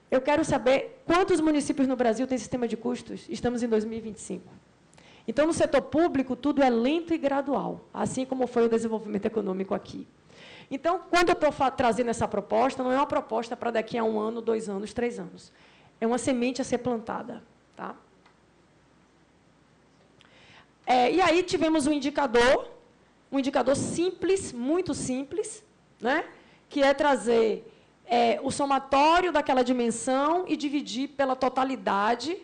Eu quero saber quantos municípios no Brasil têm sistema de custos. Estamos em 2025. Então, no setor público, tudo é lento e gradual, assim como foi o desenvolvimento econômico aqui. Então, quando eu estou trazendo essa proposta, não é uma proposta para daqui a 1 ano, 2 anos, 3 anos. É uma semente a ser plantada. Tá? E aí tivemos um indicador simples, muito simples, né? Que é trazer o somatório daquela dimensão e dividir pela totalidade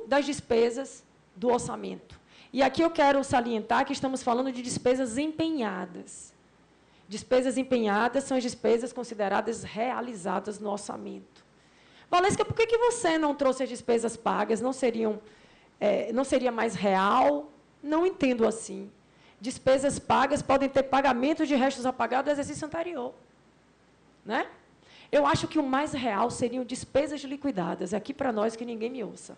das despesas do orçamento. E aqui eu quero salientar que estamos falando de despesas empenhadas. Despesas empenhadas são as despesas consideradas realizadas no orçamento. Valesca, por que você não trouxe as despesas pagas? Não seria mais real? Não entendo assim. Despesas pagas podem ter pagamento de restos a pagar do exercício anterior. Né? Eu acho que o mais real seriam despesas liquidadas. Aqui para nós, que ninguém me ouça.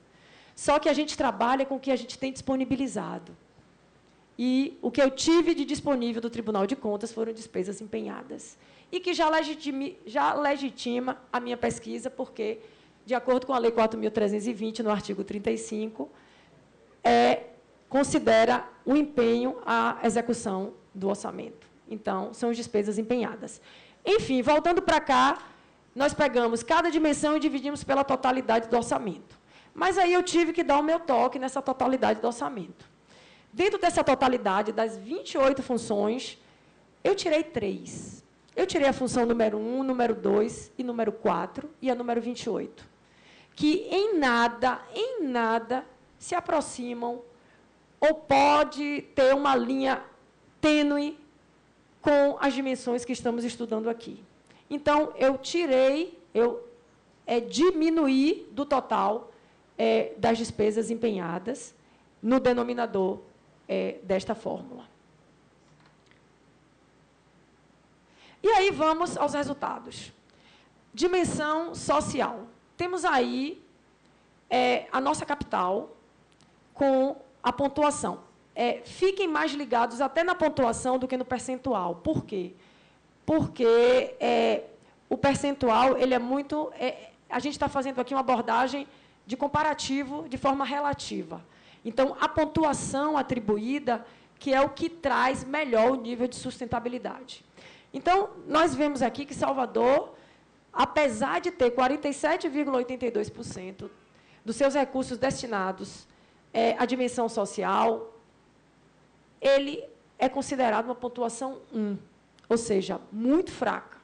Só que a gente trabalha com o que a gente tem disponibilizado. E o que eu tive de disponível do Tribunal de Contas foram despesas empenhadas. E que já legitima a minha pesquisa, porque, de acordo com a Lei 4.320, no artigo 35, considera o empenho a execução do orçamento. Então, são as despesas empenhadas. Enfim, voltando para cá, nós pegamos cada dimensão e dividimos pela totalidade do orçamento. Mas aí eu tive que dar o meu toque nessa totalidade do orçamento. Dentro dessa totalidade, das 28 funções, eu tirei 3. Eu tirei a função número 1, número 2 e número 4, e a número 28. que em nada se aproximam ou pode ter uma linha tênue com as dimensões que estamos estudando aqui. Então, eu diminuí do total das despesas empenhadas no denominador desta fórmula. E aí vamos aos resultados. Dimensão social. Temos aí a nossa capital com a pontuação. Fiquem mais ligados até na pontuação do que no percentual. Por quê? Porque o percentual, ele é muito... a gente está fazendo aqui uma abordagem de comparativo de forma relativa. Então, a pontuação atribuída, que é o que traz melhor o nível de sustentabilidade. Então, nós vemos aqui que Salvador, apesar de ter 47,82% dos seus recursos destinados à dimensão social, ele é considerado uma pontuação 1, ou seja, muito fraca,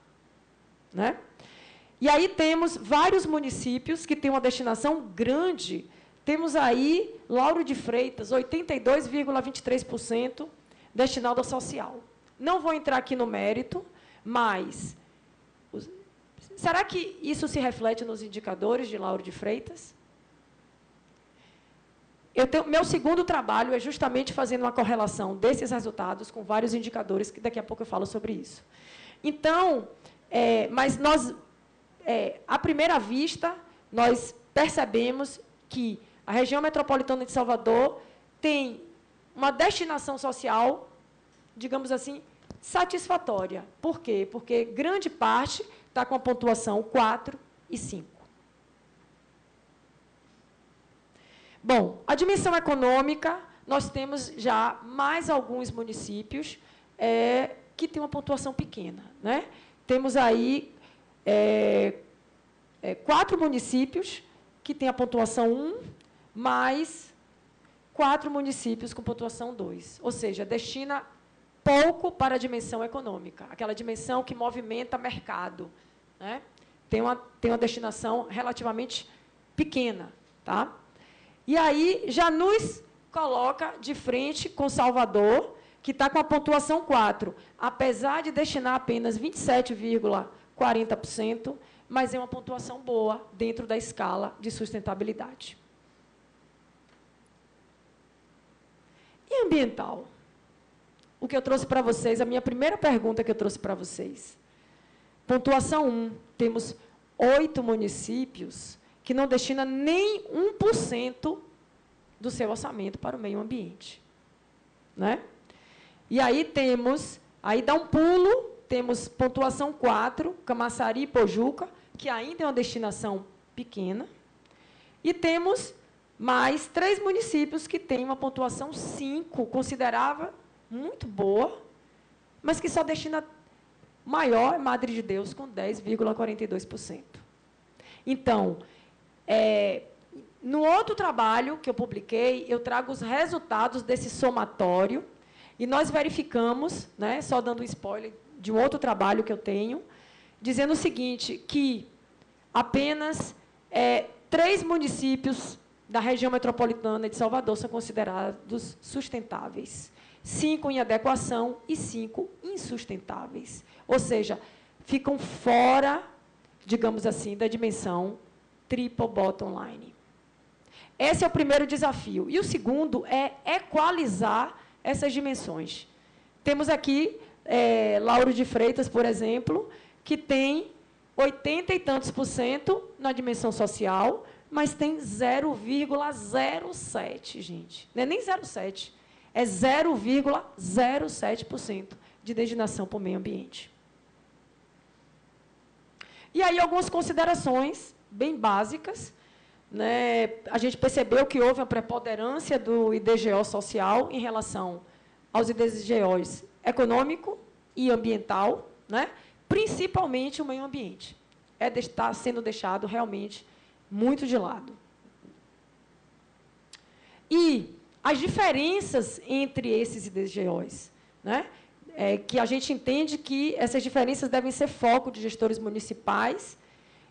né? E aí temos vários municípios que têm uma destinação grande. Temos aí Lauro de Freitas, 82,23% destinado ao social. Não vou entrar aqui no mérito, mas será que isso se reflete nos indicadores de Lauro de Freitas? Meu segundo trabalho é justamente fazendo uma correlação desses resultados com vários indicadores, que daqui a pouco eu falo sobre isso. Então, mas nós, à primeira vista, nós percebemos que a região metropolitana de Salvador tem uma destinação social, digamos assim, satisfatória. Por quê? Porque grande parte está com a pontuação 4 e 5. Bom, a dimensão econômica, nós temos já mais alguns municípios que têm uma pontuação pequena, né? Temos aí 4 municípios que têm a pontuação 1, mais 4 municípios com pontuação 2. Ou seja, destina pouco para a dimensão econômica, aquela dimensão que movimenta mercado, né? Tem uma destinação relativamente pequena, tá? E aí já nos coloca de frente com Salvador, que está com a pontuação 4, apesar de destinar apenas 27,40%, mas é uma pontuação boa dentro da escala de sustentabilidade. E ambiental? O que eu trouxe para vocês, a minha primeira pergunta que eu trouxe para vocês. Pontuação 1, temos 8 municípios que não destinam nem 1% do seu orçamento para o meio ambiente, né? E aí dá um pulo, temos pontuação 4, Camaçari e Pojuca, que ainda é uma destinação pequena, e temos mais 3 municípios que têm uma pontuação 5, considerável, muito boa, mas que só destina maior, Madre de Deus, com 10,42%. Então, no outro trabalho que eu publiquei, eu trago os resultados desse somatório, e nós verificamos, né, só dando um spoiler de um outro trabalho que eu tenho, dizendo o seguinte, que apenas 3 municípios da região metropolitana de Salvador são considerados sustentáveis. 5 em adequação e 5 insustentáveis. Ou seja, ficam fora, digamos assim, da dimensão triple bottom line. Esse é o primeiro desafio. E o segundo é equalizar essas dimensões. Temos aqui Lauro de Freitas, por exemplo, que tem 80 e tantos % na dimensão social, mas tem 0,07, gente. Não é nem 0,7, é 0,07% de destinação para o meio ambiente. E aí, algumas considerações bem básicas, né? A gente percebeu que houve uma preponderância do IDGO social em relação aos IDGOs econômico e ambiental, né? Principalmente o meio ambiente. Está sendo deixado realmente muito de lado. E as diferenças entre esses IDGOs, né? Que a gente entende que essas diferenças devem ser foco de gestores municipais,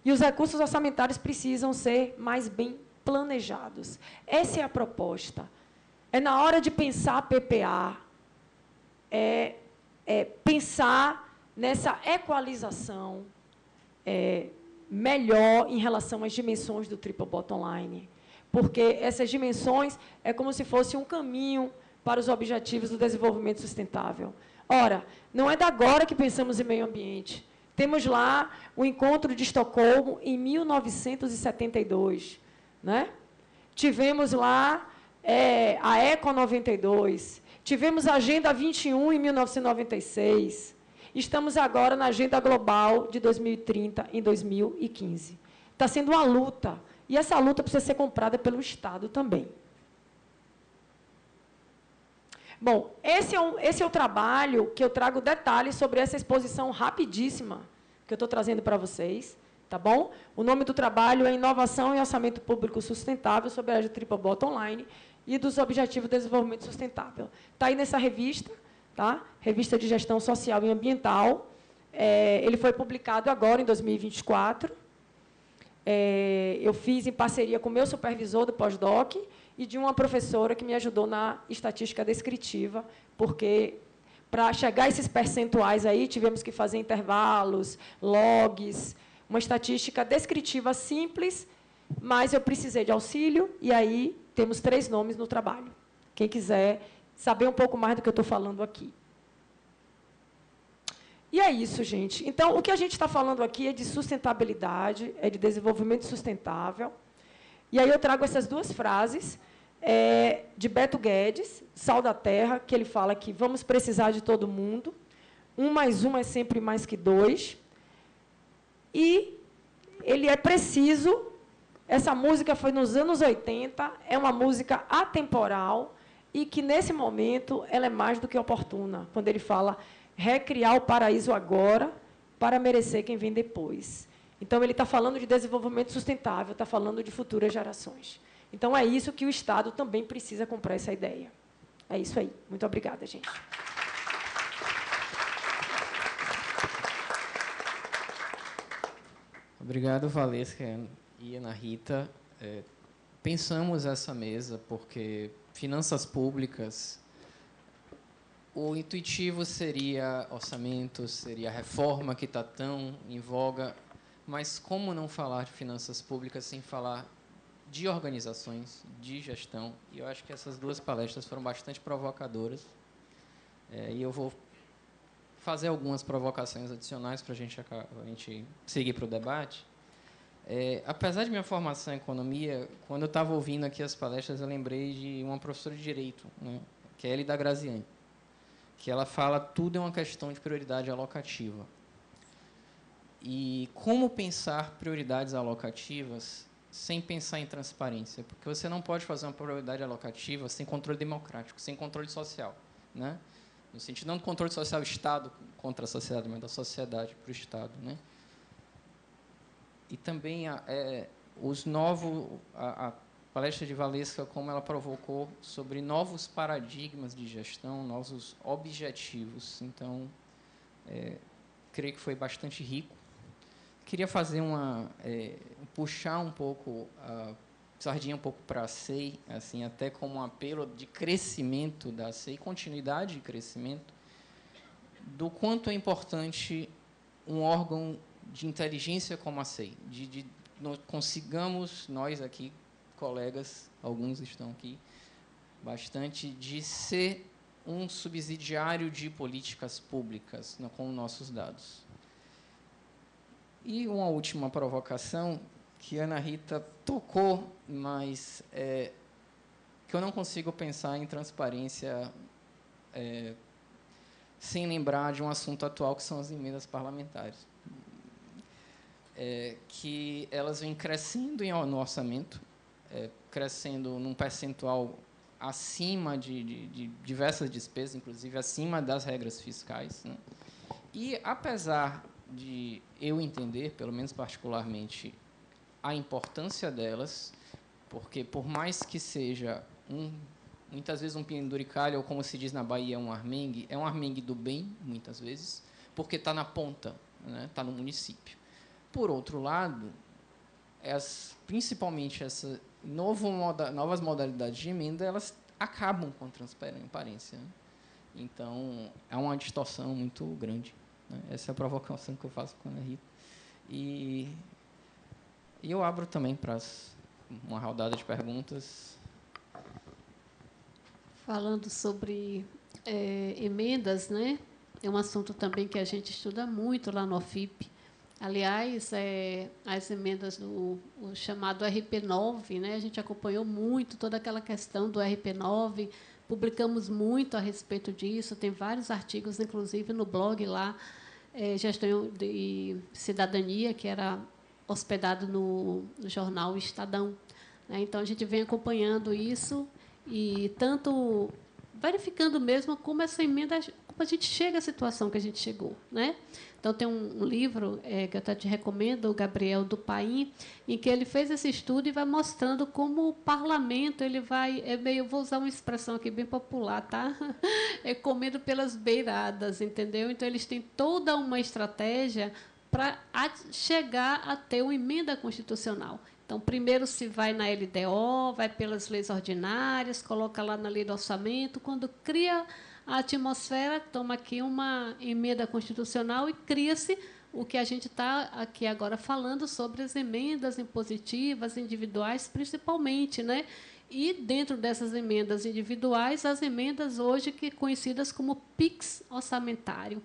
E os recursos orçamentários precisam ser mais bem planejados. Essa é a proposta. É na hora de pensar PPA, pensar nessa equalização melhor em relação às dimensões do triple bottom line, porque essas dimensões é como se fosse um caminho para os objetivos do desenvolvimento sustentável. Ora, não é da agora que pensamos em meio ambiente. Temos lá o encontro de Estocolmo em 1972, né? Tivemos lá a ECO 92, tivemos a Agenda 21 em 1996, estamos agora na Agenda Global de 2030 em 2015. Está sendo uma luta, e essa luta precisa ser comprada pelo Estado também. Bom, esse é o trabalho que eu trago detalhes sobre essa exposição rapidíssima que eu estou trazendo para vocês, tá bom? O nome do trabalho é Inovação e Orçamento Público Sustentável sobre a Triple Bottom Line e dos Objetivos de Desenvolvimento Sustentável. Está aí nessa revista, tá? Revista de Gestão Social e Ambiental. Ele foi publicado agora, em 2024. Eu fiz em parceria com o meu supervisor do pós-doc e de uma professora que me ajudou na estatística descritiva, porque, para chegar a esses percentuais aí, tivemos que fazer intervalos, logs, uma estatística descritiva simples, mas eu precisei de auxílio, e aí temos 3 nomes no trabalho. Quem quiser saber um pouco mais do que eu estou falando aqui. E é isso, gente. Então, o que a gente está falando aqui é de sustentabilidade, é de desenvolvimento sustentável. E aí eu trago essas 2 frases de Beto Guedes, Sal da Terra, que ele fala que vamos precisar de todo mundo, 1 mais 1 é sempre mais que 2. E ele é preciso. Essa música foi nos anos 80, é uma música atemporal e que, nesse momento, ela é mais do que oportuna, quando ele fala recriar o paraíso agora para merecer quem vem depois. Então, ele está falando de desenvolvimento sustentável, está falando de futuras gerações. Então, é isso que o Estado também precisa comprar essa ideia. É isso aí. Muito obrigada, gente. Obrigado, Valesca e Ana Rita. Pensamos essa mesa porque finanças públicas, o intuitivo seria orçamento, seria a reforma que está tão em voga, mas como não falar de finanças públicas sem falar de organizações, de gestão? E eu acho que essas 2 palestras foram bastante provocadoras, e eu vou fazer algumas provocações adicionais para a gente seguir para o debate. Apesar de minha formação em economia, quando eu estava ouvindo aqui as palestras, eu lembrei de uma professora de Direito, né, que é Elida Graziani, que ela fala tudo é uma questão de prioridade alocativa. E como pensar prioridades alocativas sem pensar em transparência? Porque você não pode fazer uma prioridade alocativa sem controle democrático, sem controle social, né? No sentido não do controle social do Estado contra a sociedade, mas da sociedade para o Estado, né? E também a palestra de Valesca, como ela provocou sobre novos paradigmas de gestão, novos objetivos. Então, creio que foi bastante rico. Queria fazer puxar um pouco a sardinha um pouco para a SEI, assim, até como um apelo de crescimento da SEI, continuidade de crescimento, do quanto é importante um órgão de inteligência como a SEI, consigamos, nós aqui, colegas, alguns estão aqui, bastante, de ser um subsidiário de políticas públicas com nossos dados. E uma última provocação, que a Ana Rita tocou, mas que eu não consigo pensar em transparência sem lembrar de um assunto atual, que são as emendas parlamentares. Que elas vêm crescendo no orçamento, crescendo num percentual acima de diversas despesas, inclusive acima das regras fiscais, né? E, apesar de eu entender, pelo menos particularmente, a importância delas, porque, por mais que seja, muitas vezes, um penduricalho, ou como se diz na Bahia, um armengue, é um armengue do bem, muitas vezes, porque está na ponta, né? Está no município. Por outro lado, principalmente essas novas modalidades de emenda, elas acabam com a transparência, né? Então, é uma distorção muito grande, né? Essa é a provocação que eu faço com a Rita. E eu abro também para uma rodada de perguntas. Falando sobre emendas, né? É um assunto também que a gente estuda muito lá no OFIP. Aliás, as emendas do chamado RP9, né? A gente acompanhou muito toda aquela questão do RP9, publicamos muito a respeito disso, tem vários artigos, inclusive, no blog lá, Gestão de Cidadania, que era hospedado no jornal Estadão, né? Então, a gente vem acompanhando isso e tanto verificando mesmo como essa emenda, como a gente chega à situação que a gente chegou, né? Então, tem um livro que eu até te recomendo, o Gabriel do Paim, em que ele fez esse estudo e vai mostrando como o parlamento ele vai, vou usar uma expressão aqui bem popular, tá? Comendo pelas beiradas, entendeu? Então, eles têm toda uma estratégia para chegar a ter uma emenda constitucional. Então, primeiro se vai na LDO, vai pelas leis ordinárias, coloca lá na lei do orçamento, quando cria a atmosfera, toma aqui uma emenda constitucional e cria-se o que a gente está aqui agora falando sobre as emendas impositivas individuais, principalmente, né? E, dentro dessas emendas individuais, as emendas hoje conhecidas como PIX orçamentário,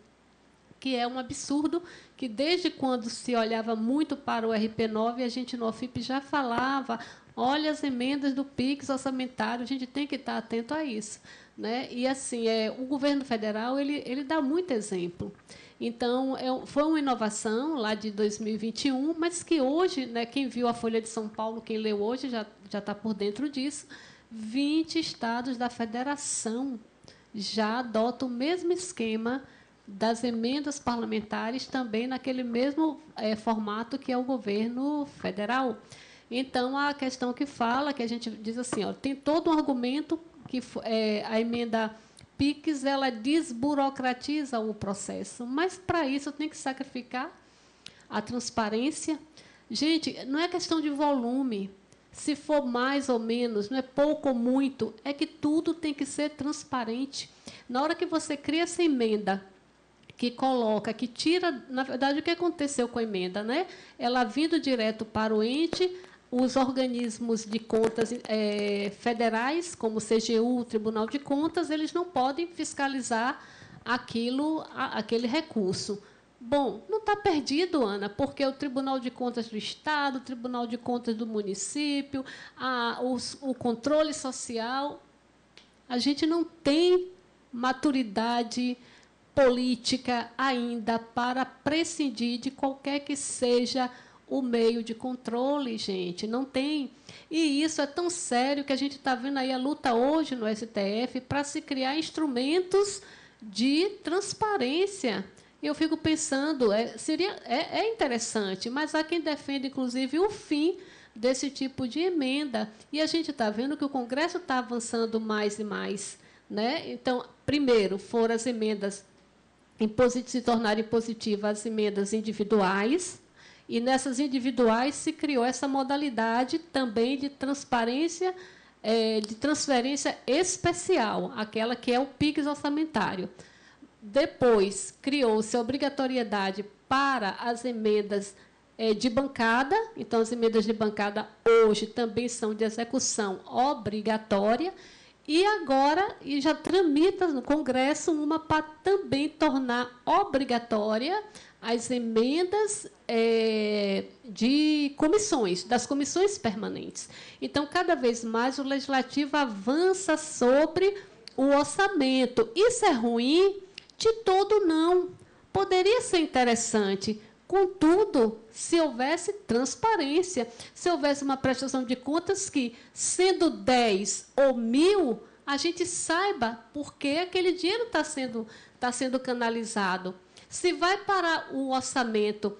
que é um absurdo, que desde quando se olhava muito para o RP9, a gente no OFIP já falava, olha as emendas do PIX orçamentário, a gente tem que estar atento a isso, né? E, assim, o governo federal ele dá muito exemplo. Então, foi uma inovação lá de 2021, mas que hoje, né, quem viu a Folha de São Paulo, quem leu hoje, já está por dentro disso, 20 estados da federação já adotam o mesmo esquema das emendas parlamentares, também naquele mesmo formato que é o governo federal. Então, a questão que fala, que a gente diz assim, tem todo um argumento que a emenda PIX ela desburocratiza o processo, mas, para isso, tem que sacrificar a transparência. Gente, não é questão de volume, se for mais ou menos, não é pouco ou muito, é que tudo tem que ser transparente. Na hora que você cria essa emenda, que coloca, que tira, na verdade, o que aconteceu com a emenda, né? Ela vindo direto para o ente, os organismos de contas federais, como o CGU, o Tribunal de Contas, eles não podem fiscalizar aquele recurso. Bom, não está perdido, Ana, porque o Tribunal de Contas do Estado, o Tribunal de Contas do município, o controle social, a gente não tem maturidade política ainda para prescindir de qualquer que seja o meio de controle, gente, não tem. E isso é tão sério que a gente está vendo aí a luta hoje no STF para se criar instrumentos de transparência. Eu fico pensando, é interessante, mas há quem defende, inclusive, o fim desse tipo de emenda. E a gente está vendo que o Congresso está avançando mais e mais, né? Então, primeiro, foram as emendas se tornarem positivas as emendas individuais, e nessas individuais se criou essa modalidade também de transparência, de transferência especial, aquela que é o PIX orçamentário. Depois, criou-se a obrigatoriedade para as emendas de bancada, então, as emendas de bancada hoje também são de execução obrigatória, e agora já tramita no Congresso uma para também tornar obrigatória as emendas de comissões, das comissões permanentes. Então, cada vez mais o Legislativo avança sobre o orçamento. Isso é ruim? De todo não. Poderia ser interessante, contudo, se houvesse transparência, se houvesse uma prestação de contas que, sendo 10 ou 1.000, a gente saiba por que aquele dinheiro está sendo canalizado. Se vai para o orçamento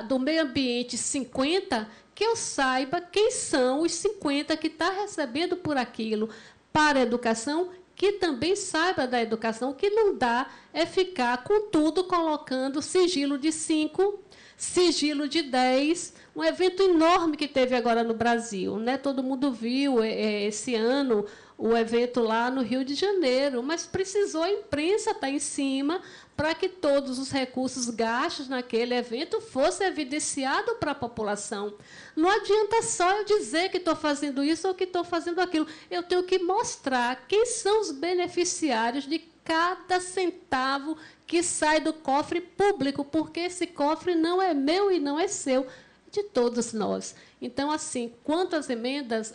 do meio ambiente 50, que eu saiba quem são os 50 que estão recebendo por aquilo. Para a educação, que também saiba da educação. O que não dá é ficar, contudo, colocando sigilo de 5, Sigilo de 10, um evento enorme que teve agora no Brasil, né? Todo mundo viu esse ano o evento lá no Rio de Janeiro, mas precisou a imprensa estar em cima para que todos os recursos gastos naquele evento fossem evidenciados para a população. Não adianta só eu dizer que estou fazendo isso ou que estou fazendo aquilo. Eu tenho que mostrar quem são os beneficiários de cada centavo que sai do cofre público, porque esse cofre não é meu e não é seu, é de todos nós. Então, assim, quanto às emendas,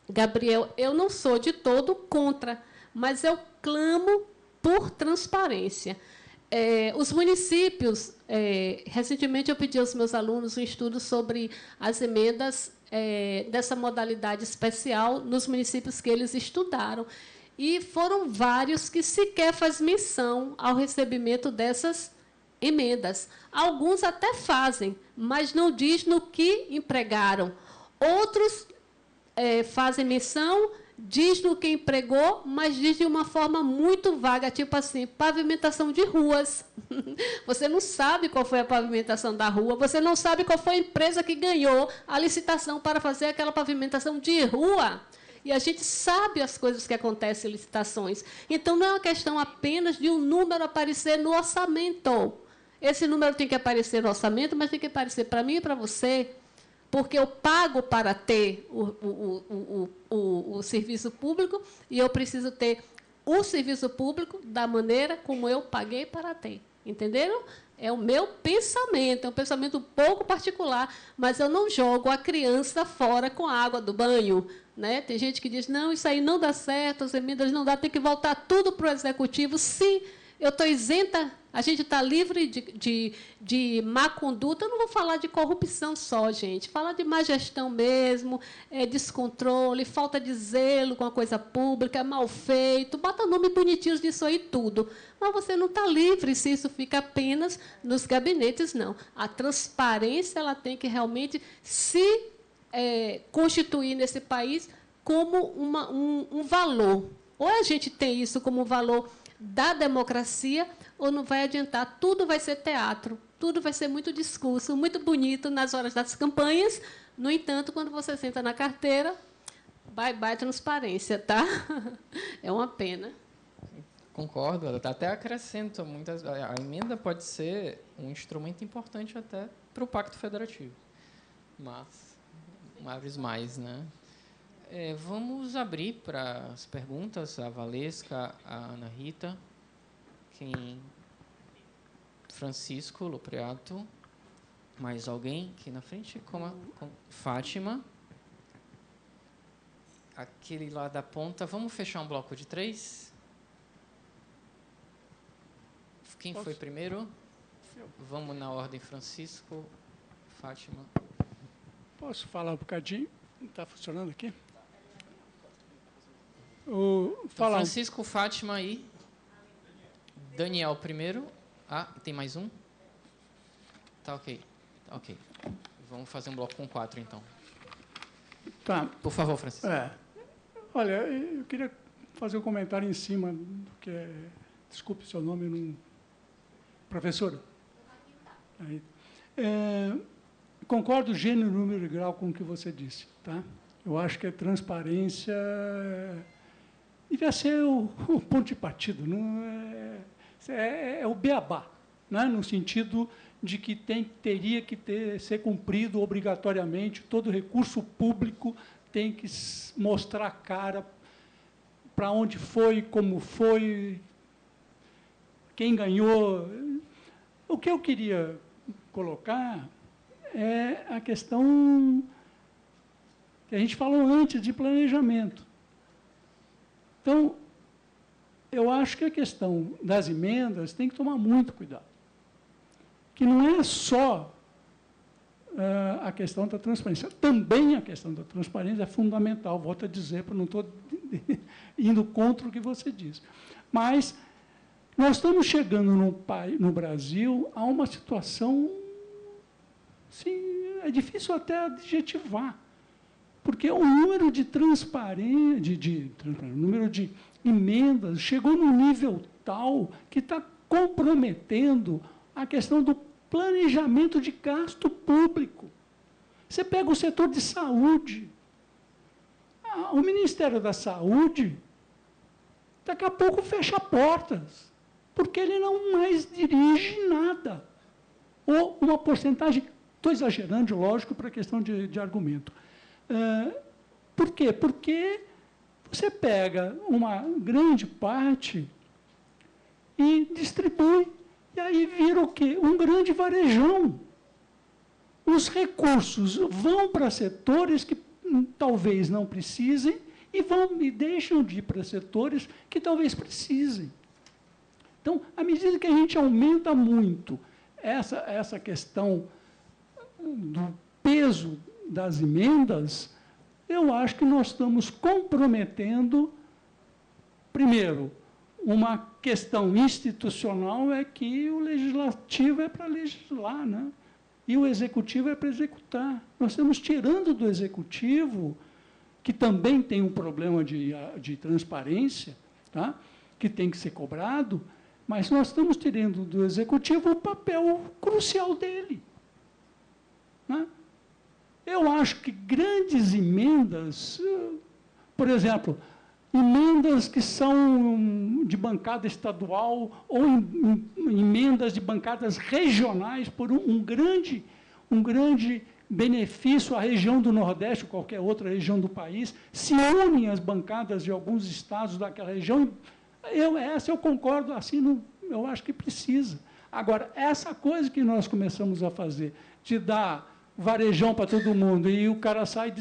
Gabriel, eu não sou de todo contra, mas eu clamo por transparência. Os municípios, recentemente eu pedi aos meus alunos um estudo sobre as emendas dessa modalidade especial nos municípios que eles estudaram. E foram vários que sequer faz menção ao recebimento dessas emendas. Alguns até fazem, mas não diz no que empregaram. Outros fazem menção, diz no que empregou, mas diz de uma forma muito vaga, tipo assim, pavimentação de ruas. Você não sabe qual foi a pavimentação da rua, você não sabe qual foi a empresa que ganhou a licitação para fazer aquela pavimentação de rua. E a gente sabe as coisas que acontecem em licitações. Então, não é uma questão apenas de um número aparecer no orçamento. Esse número tem que aparecer no orçamento, mas tem que aparecer para mim e para você, porque eu pago para ter o serviço público e eu preciso ter o serviço público da maneira como eu paguei para ter. Entenderam? É o meu pensamento, é um pensamento um pouco particular, mas eu não jogo a criança fora com a água do banho. Né? Tem gente que diz, não, isso aí não dá certo, as emendas não dá, tem que voltar tudo para o Executivo. Sim, eu estou isenta, a gente está livre de má conduta. Eu não vou falar de corrupção só, gente. Falar de má gestão mesmo, descontrole, falta de zelo com a coisa pública, mal feito, bota nome bonitinhos disso aí tudo. Mas você não está livre se isso fica apenas nos gabinetes, não. A transparência ela tem que realmente se constituir nesse país como um valor. Ou a gente tem isso como um valor da democracia, ou não vai adiantar. Tudo vai ser teatro, tudo vai ser muito discurso, muito bonito nas horas das campanhas. No entanto, quando você senta na carteira, bye transparência, tá? É uma pena. Concordo, até acrescento muitas. A emenda pode ser um instrumento importante até para o Pacto Federativo, mas mais, né? Vamos abrir para as perguntas, a Valesca, a Ana Rita, Francisco Lopreato, mais alguém aqui na frente? Fátima, aquele lá da ponta. Vamos fechar um bloco de 3? Quem foi primeiro? Vamos na ordem, Francisco, Fátima. Posso falar um bocadinho? Está funcionando aqui? Francisco, Fátima aí. Daniel primeiro. Tem mais um? Tá ok. Vamos fazer um bloco com 4, então. Tá. Por favor, Francisco. Olha, eu queria fazer um comentário em cima do que desculpe seu nome, professora. Concordo gênero, número e grau com o que você disse. Tá? Eu acho que a transparência devia ser o ponto de partida, não é o beabá, né? No sentido de que teria que ser cumprido obrigatoriamente, todo recurso público tem que mostrar a cara para onde foi, como foi, quem ganhou. O que eu queria colocar é a questão que a gente falou antes de planejamento. Então, eu acho que a questão das emendas tem que tomar muito cuidado. Que não é só a questão da transparência. Também a questão da transparência é fundamental, volto a dizer, porque não estou indo contra o que você diz. Mas nós estamos chegando no Brasil a uma situação, sim, é difícil até adjetivar, porque o número de o número de emendas chegou num nível tal que está comprometendo a questão do planejamento de gasto público. Você pega o setor de saúde. O Ministério da Saúde, daqui a pouco fecha portas, porque ele não mais dirige nada. Ou uma porcentagem, estou exagerando, lógico, para a questão de argumento. Por quê? Porque você pega uma grande parte e distribui, e aí vira o quê? Um grande varejão. Os recursos vão para setores que talvez não precisem e deixam de ir para setores que talvez precisem. Então, à medida que a gente aumenta muito essa questão do peso das emendas, eu acho que nós estamos comprometendo, primeiro, uma questão institucional é que o legislativo é para legislar, né? E o executivo é para executar. Nós estamos tirando do executivo, que também tem um problema de transparência, tá? Que tem que ser cobrado, mas nós estamos tirando do executivo o papel crucial dele. Né? Eu acho que grandes emendas, por exemplo, emendas que são de bancada estadual ou emendas de bancadas regionais por um grande benefício à região do Nordeste ou qualquer outra região do país, se unem as bancadas de alguns estados daquela região. Essa eu concordo, assim, eu acho que precisa. Agora, essa coisa que nós começamos a fazer, de dar varejão para todo mundo, e o cara sai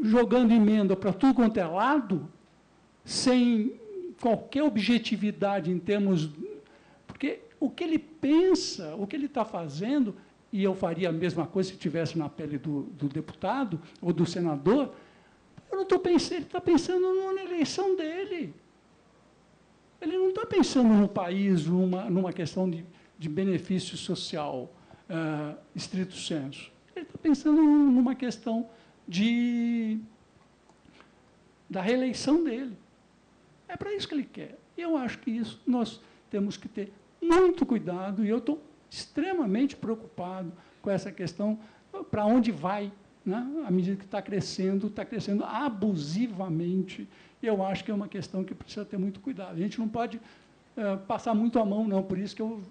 jogando emenda para tudo quanto é lado, sem qualquer objetividade em termos... Porque o que ele pensa, o que ele está fazendo, e eu faria a mesma coisa se estivesse na pele do deputado ou do senador, eu não estou pensando, ele está pensando na eleição dele. Ele não está pensando no país, numa questão de benefício social, estrito sensu. Ele está pensando numa questão da reeleição dele. É para isso que ele quer. E eu acho que isso nós temos que ter muito cuidado, e eu estou extremamente preocupado com essa questão, para onde vai, né? À medida que está crescendo abusivamente. Eu acho que é uma questão que precisa ter muito cuidado. A gente não pode passar muito a mão, não. Por isso que eu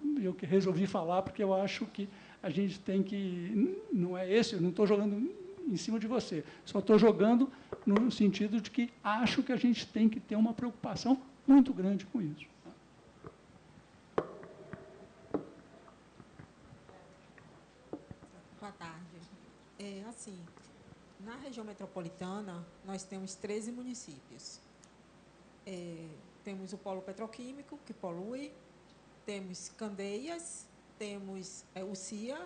resolvi falar, porque eu acho que a gente tem que... Não é esse, eu não estou jogando em cima de você, só estou jogando no sentido de que acho que a gente tem que ter uma preocupação muito grande com isso. Boa tarde. Assim, na região metropolitana, nós temos 13 municípios. Temos o polo petroquímico, que polui, temos Candeias, temos o CIA,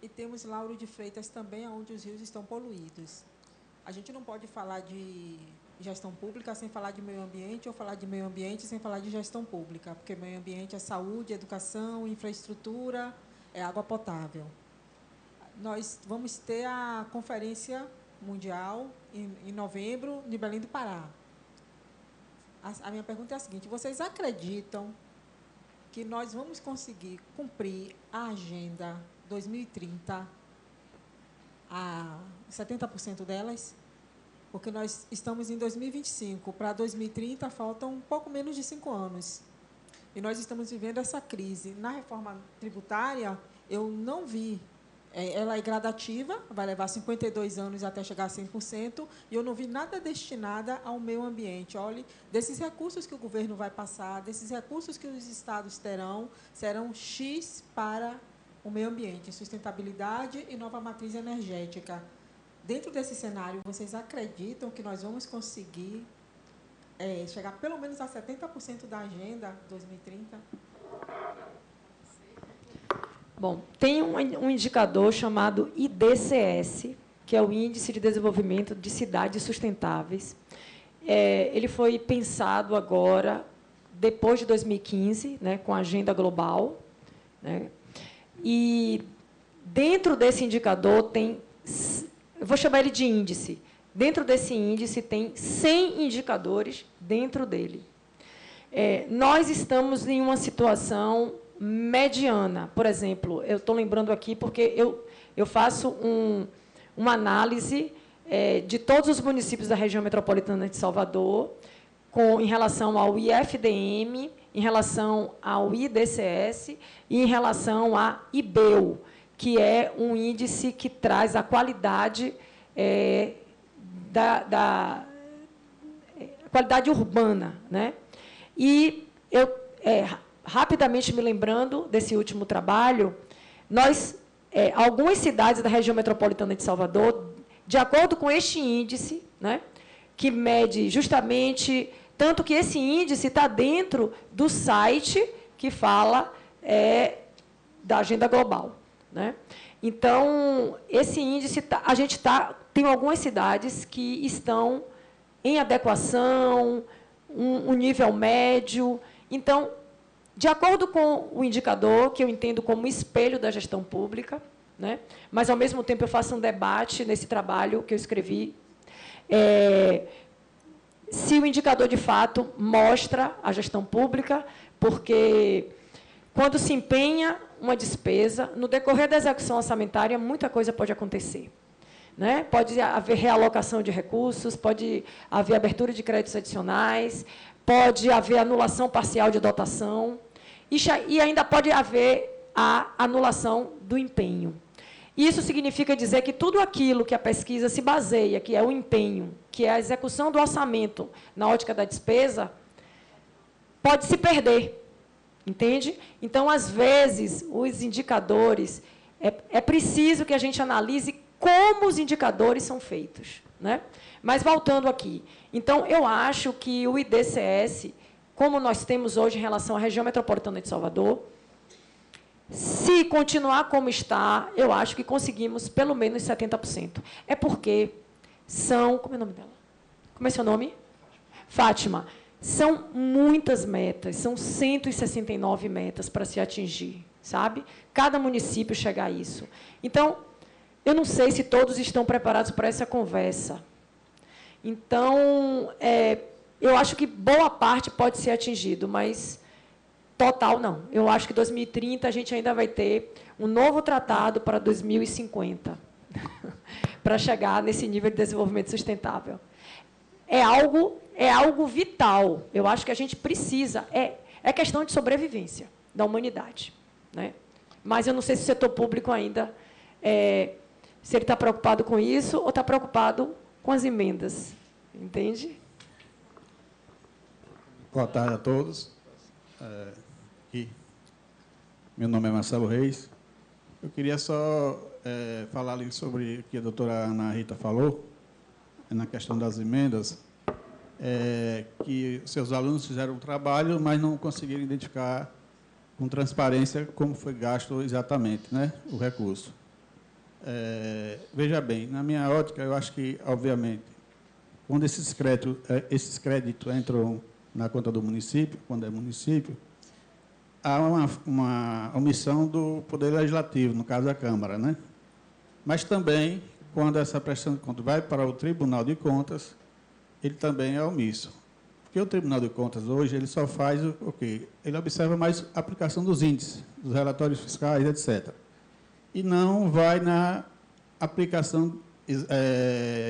e temos Lauro de Freitas também, onde os rios estão poluídos. A gente não pode falar de gestão pública sem falar de meio ambiente, ou falar de meio ambiente sem falar de gestão pública, porque meio ambiente é saúde, educação, infraestrutura, é água potável. Nós vamos ter a Conferência Mundial em novembro, em Belém do Pará. A minha pergunta é a seguinte: vocês acreditam que nós vamos conseguir cumprir a Agenda 2030, a 70% delas? Porque nós estamos em 2025, para 2030 faltam um pouco menos de 5 anos. E nós estamos vivendo essa crise. Na reforma tributária, eu não vi, ela é gradativa, vai levar 52 anos até chegar a 100%, e eu não vi nada destinada ao meio ambiente. Olhe, desses recursos que o governo vai passar, desses recursos que os estados terão, serão X para o meio ambiente, sustentabilidade e nova matriz energética. Dentro desse cenário, vocês acreditam que nós vamos conseguir chegar pelo menos a 70% da Agenda 2030? Bom, tem um indicador chamado IDCS, que é o Índice de Desenvolvimento de Cidades Sustentáveis. Ele foi pensado agora, depois de 2015, né, com a Agenda Global, né? E dentro desse indicador tem, eu vou chamar ele de índice, dentro desse índice tem 100 indicadores dentro dele. Nós estamos em uma situação mediana. Por exemplo, eu estou lembrando aqui porque eu faço uma análise de todos os municípios da região metropolitana de Salvador, em relação ao IFDM, em relação ao IDCS e em relação à IBEU, que é um índice que traz a qualidade qualidade urbana, né? E eu, rapidamente me lembrando desse último trabalho, algumas cidades da região metropolitana de Salvador, de acordo com este índice, né, que mede justamente, tanto que esse índice está dentro do site que fala da agenda global, né? Então, esse índice, tem algumas cidades que estão em adequação, um nível médio. Então, de acordo com o indicador, que eu entendo como espelho da gestão pública, né, mas, ao mesmo tempo, eu faço um debate nesse trabalho que eu escrevi, se o indicador, de fato, mostra a gestão pública, porque, quando se empenha uma despesa, no decorrer da execução orçamentária, muita coisa pode acontecer. Né? Pode haver realocação de recursos, pode haver abertura de créditos adicionais, pode haver anulação parcial de dotação, e ainda pode haver a anulação do empenho. Isso significa dizer que tudo aquilo que a pesquisa se baseia, que é o empenho, que é a execução do orçamento na ótica da despesa, pode se perder, entende? Então, às vezes, os indicadores, é preciso que a gente analise como os indicadores são feitos, né? Mas, voltando aqui, então, eu acho que o IDCS, como nós temos hoje em relação à região metropolitana de Salvador, se continuar como está, eu acho que conseguimos pelo menos 70%. É porque são... Como é o nome dela? Como é seu nome? Fátima. São muitas metas, são 169 metas para se atingir, sabe? Cada município chega a isso. Então, eu não sei se todos estão preparados para essa conversa. Então, eu acho que boa parte pode ser atingido, mas total não. Eu acho que 2030 a gente ainda vai ter um novo tratado para 2050, para chegar nesse nível de desenvolvimento sustentável. É algo vital. Eu acho que a gente precisa. É questão de sobrevivência da humanidade, né? Mas eu não sei se o setor público ainda... se ele está preocupado com isso ou está preocupado com as emendas. Entende? Boa tarde a todos. Meu nome é Marcelo Reis. Eu queria só falar ali sobre o que a doutora Ana Rita falou, na questão das emendas, que seus alunos fizeram um trabalho, mas não conseguiram identificar com transparência como foi gasto exatamente, né, o recurso. Veja bem, na minha ótica, eu acho que, obviamente, quando esses créditos entram na conta do município, quando é município, há uma omissão do Poder Legislativo, no caso da Câmara, né? Mas também, quando essa prestação de contas vai para o Tribunal de Contas, ele também é omisso. Porque o Tribunal de Contas, hoje, ele só faz o quê? Ele observa mais a aplicação dos índices, dos relatórios fiscais, etc. E não vai na aplicação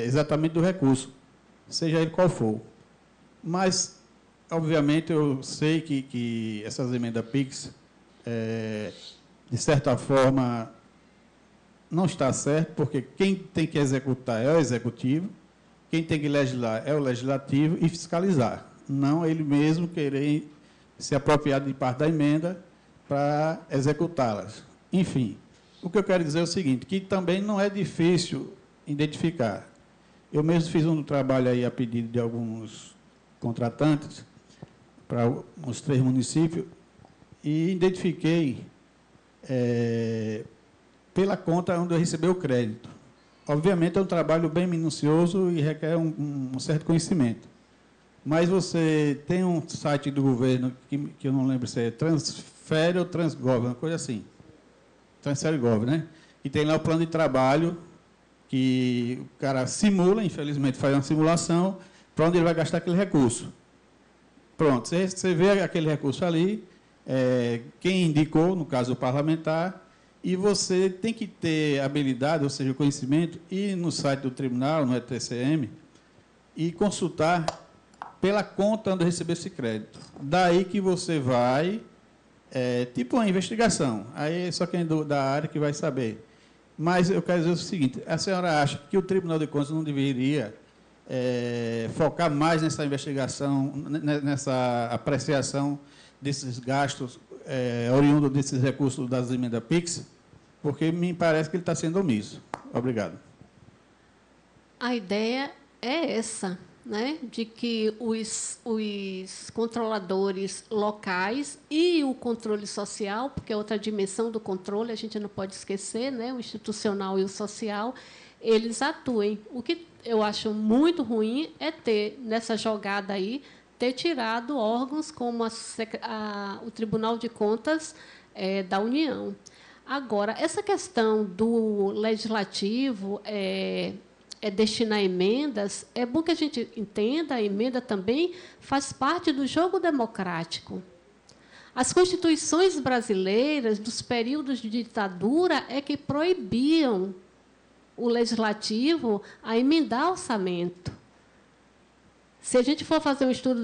exatamente do recurso, seja ele qual for. Mas, obviamente, eu sei que essas emendas PIX, de certa forma, não está certo, porque quem tem que executar é o Executivo, quem tem que legislar é o Legislativo e fiscalizar, não ele mesmo querer se apropriar de parte da emenda para executá-las. Enfim, o que eu quero dizer é o seguinte, que também não é difícil identificar. Eu mesmo fiz um trabalho aí a pedido de alguns contratantes para os 3 municípios e identifiquei pela conta onde eu recebi o crédito. Obviamente, é um trabalho bem minucioso e requer um certo conhecimento. Mas você tem um site do governo, que eu não lembro se é Transfere ou Transgov, uma coisa assim. Transferegov, né? E tem lá o plano de trabalho, que o cara simula, infelizmente faz uma simulação, para onde ele vai gastar aquele recurso. Pronto, você vê aquele recurso ali, quem indicou, no caso o parlamentar, e você tem que ter habilidade, ou seja, o conhecimento, ir no site do tribunal, no TCM, e consultar pela conta onde recebeu esse crédito. Daí que você vai, tipo uma investigação. Aí só quem é da área que vai saber. Mas eu quero dizer o seguinte, a senhora acha que o Tribunal de Contas não deveria focar mais nessa investigação, nessa apreciação desses gastos oriundos desses recursos das emendas PIX? Porque me parece que ele está sendo omisso. Obrigado. A ideia é essa, né, de que os controladores locais e o controle social, porque é outra dimensão do controle, a gente não pode esquecer, né, o institucional e o social, eles atuem. O que eu acho muito ruim é ter, nessa jogada aí, ter tirado órgãos como o Tribunal de Contas da União. Agora, essa questão do legislativo destinar emendas, é bom que a gente entenda, a emenda também faz parte do jogo democrático. As constituições brasileiras, dos períodos de ditadura, é que proibiam o legislativo a emendar orçamento. Se a gente for fazer um estudo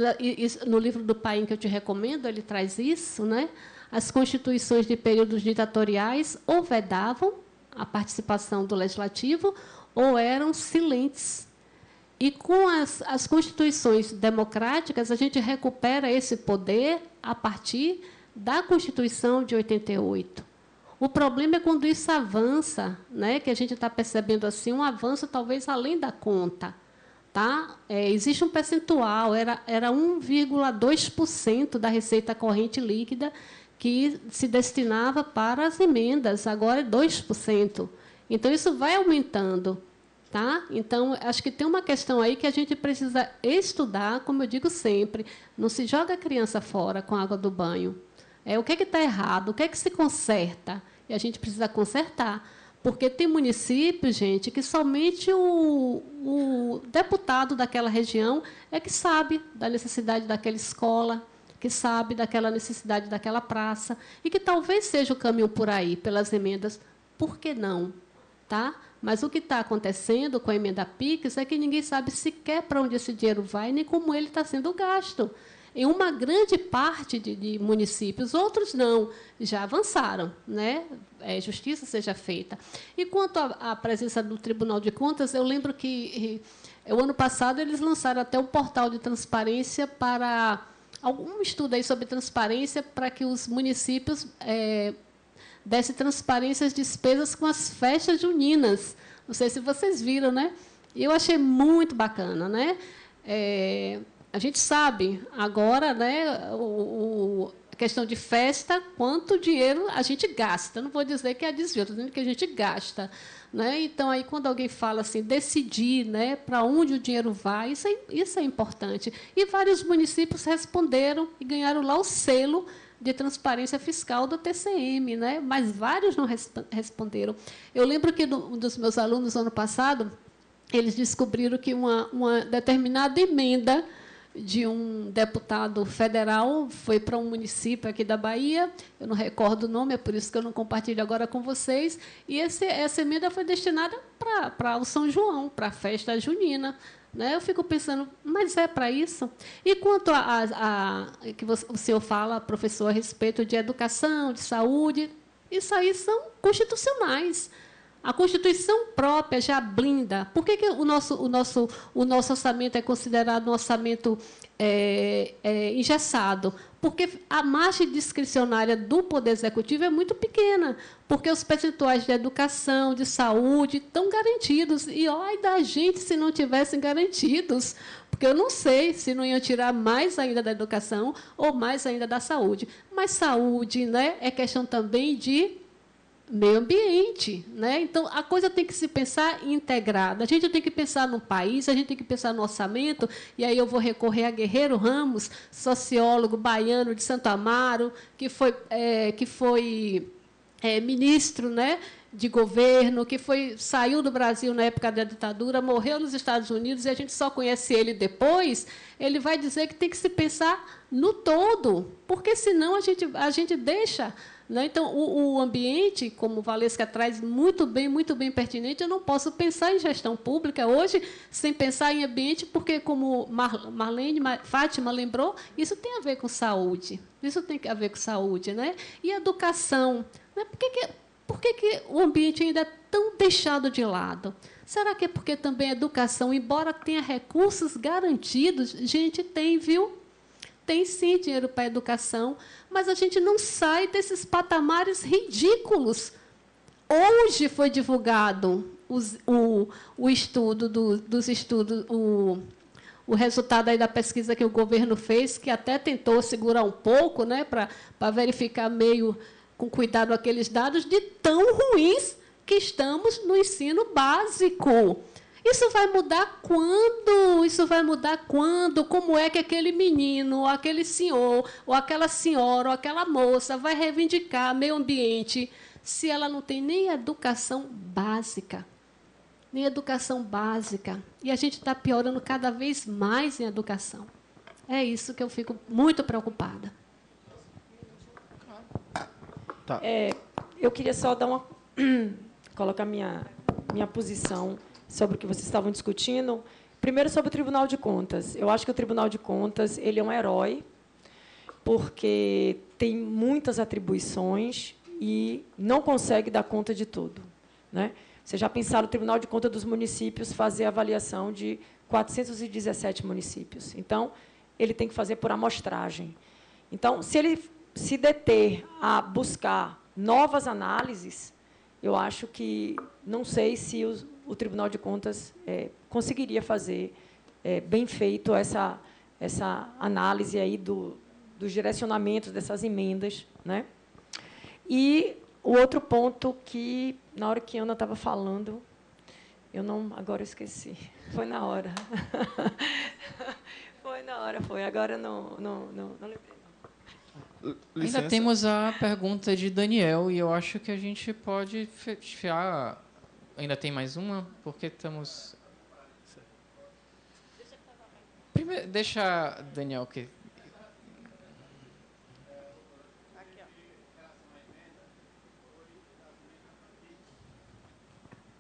no livro do Paim, que eu te recomendo, ele traz isso, né? As constituições de períodos ditatoriais ou vedavam a participação do legislativo ou eram silentes. E, com as constituições democráticas, a gente recupera esse poder a partir da Constituição de 88. O problema é quando isso avança, né? Que a gente está percebendo assim, um avanço talvez além da conta. Tá? Existe um percentual, era 1,2% da receita corrente líquida que se destinava para as emendas, agora é 2%. Então, isso vai aumentando. Tá? Então, acho que tem uma questão aí que a gente precisa estudar, como eu digo sempre, não se joga a criança fora com a água do banho. O que está errado, o que é que se conserta? E a gente precisa consertar. Porque tem municípios, gente, que somente o deputado daquela região é que sabe da necessidade daquela escola, que sabe daquela necessidade daquela praça, e que talvez seja o caminho por aí, pelas emendas. Por que não? Tá? Mas o que está acontecendo com a emenda PIX é que ninguém sabe sequer para onde esse dinheiro vai, nem como ele está sendo gasto. Em uma grande parte de municípios, outros não, já avançaram, né? Justiça seja feita. E quanto à presença do Tribunal de Contas, eu lembro que, o ano passado, eles lançaram até um portal de transparência para algum estudo aí sobre transparência para que os municípios dessem transparência às despesas com as festas juninas. Não sei se vocês viram, né? E eu achei muito bacana, né? A gente sabe agora, né, a questão de festa, quanto dinheiro a gente gasta. Não vou dizer que é desvio, estou dizendo que a gente gasta. Né? Então, aí, quando alguém fala assim, decidir, né, para onde o dinheiro vai, isso é importante. E vários municípios responderam e ganharam lá o selo de transparência fiscal do TCM, né? Mas vários não responderam. Eu lembro que um dos meus alunos, ano passado, eles descobriram que uma determinada emenda de um deputado federal foi para um município aqui da Bahia, eu não recordo o nome, é por isso que eu não compartilho agora com vocês, e essa emenda foi destinada para o São João, para a festa junina. Né? Eu fico pensando, mas é para isso? E quanto a que o senhor fala, professor, a respeito de educação, de saúde, isso aí são constitucionais. A Constituição própria já blinda. Por que o nosso orçamento é considerado um orçamento engessado? Porque a margem discricionária do Poder Executivo é muito pequena, porque os percentuais de educação, de saúde, estão garantidos. E, ai da gente se não tivessem garantidos, porque eu não sei se não iam tirar mais ainda da educação ou mais ainda da saúde. Mas saúde, né, é questão também de meio ambiente, né? Então, a coisa tem que se pensar integrada. A gente tem que pensar no país, a gente tem que pensar no orçamento, e aí eu vou recorrer a Guerreiro Ramos, sociólogo baiano de Santo Amaro, que foi ministro, né, de governo, que saiu do Brasil na época da ditadura, morreu nos Estados Unidos e a gente só conhece ele depois, ele vai dizer que tem que se pensar no todo, porque senão a gente deixa. Né? Então, o ambiente, como o Valesca traz muito bem pertinente, eu não posso pensar em gestão pública hoje sem pensar em ambiente, porque, como Fátima lembrou, isso tem a ver com saúde. Isso tem a ver com saúde. Né? E educação. Né? Por que o ambiente ainda é tão deixado de lado? Será que é porque também a educação, embora tenha recursos garantidos, gente, tem, viu? Tem, sim, dinheiro para a educação, mas a gente não sai desses patamares ridículos. Hoje foi divulgado o estudo dos estudos, o resultado aí da pesquisa que o governo fez, que até tentou segurar um pouco, né, para verificar meio com cuidado aqueles dados de tão ruins que estamos no ensino básico. Isso vai mudar quando? Isso vai mudar quando? Como é que aquele menino, ou aquele senhor, ou aquela senhora, ou aquela moça vai reivindicar meio ambiente se ela não tem nem educação básica? Nem educação básica. E a gente está piorando cada vez mais em educação. É isso que eu fico muito preocupada. Tá. Eu queria só dar colocar minha posição sobre o que vocês estavam discutindo. Primeiro, sobre o Tribunal de Contas. Eu acho que o Tribunal de Contas ele é um herói, porque tem muitas atribuições e não consegue dar conta de tudo. Né? Vocês já pensaram o Tribunal de Contas dos municípios fazer avaliação de 417 municípios. Então, ele tem que fazer por amostragem. Então, se ele se deter a buscar novas análises, eu acho que não sei se o Tribunal de Contas conseguiria fazer bem feito essa análise aí dos direcionamentos dessas emendas. Né? E o outro ponto que, na hora que a Ana estava falando, agora eu esqueci. Foi na hora. Foi na hora, foi. Agora não lembrei. Licença. Ainda temos a pergunta de Daniel, e eu acho que a gente pode fechar. Ainda tem mais uma? Porque estamos... Primeiro, deixa Daniel que...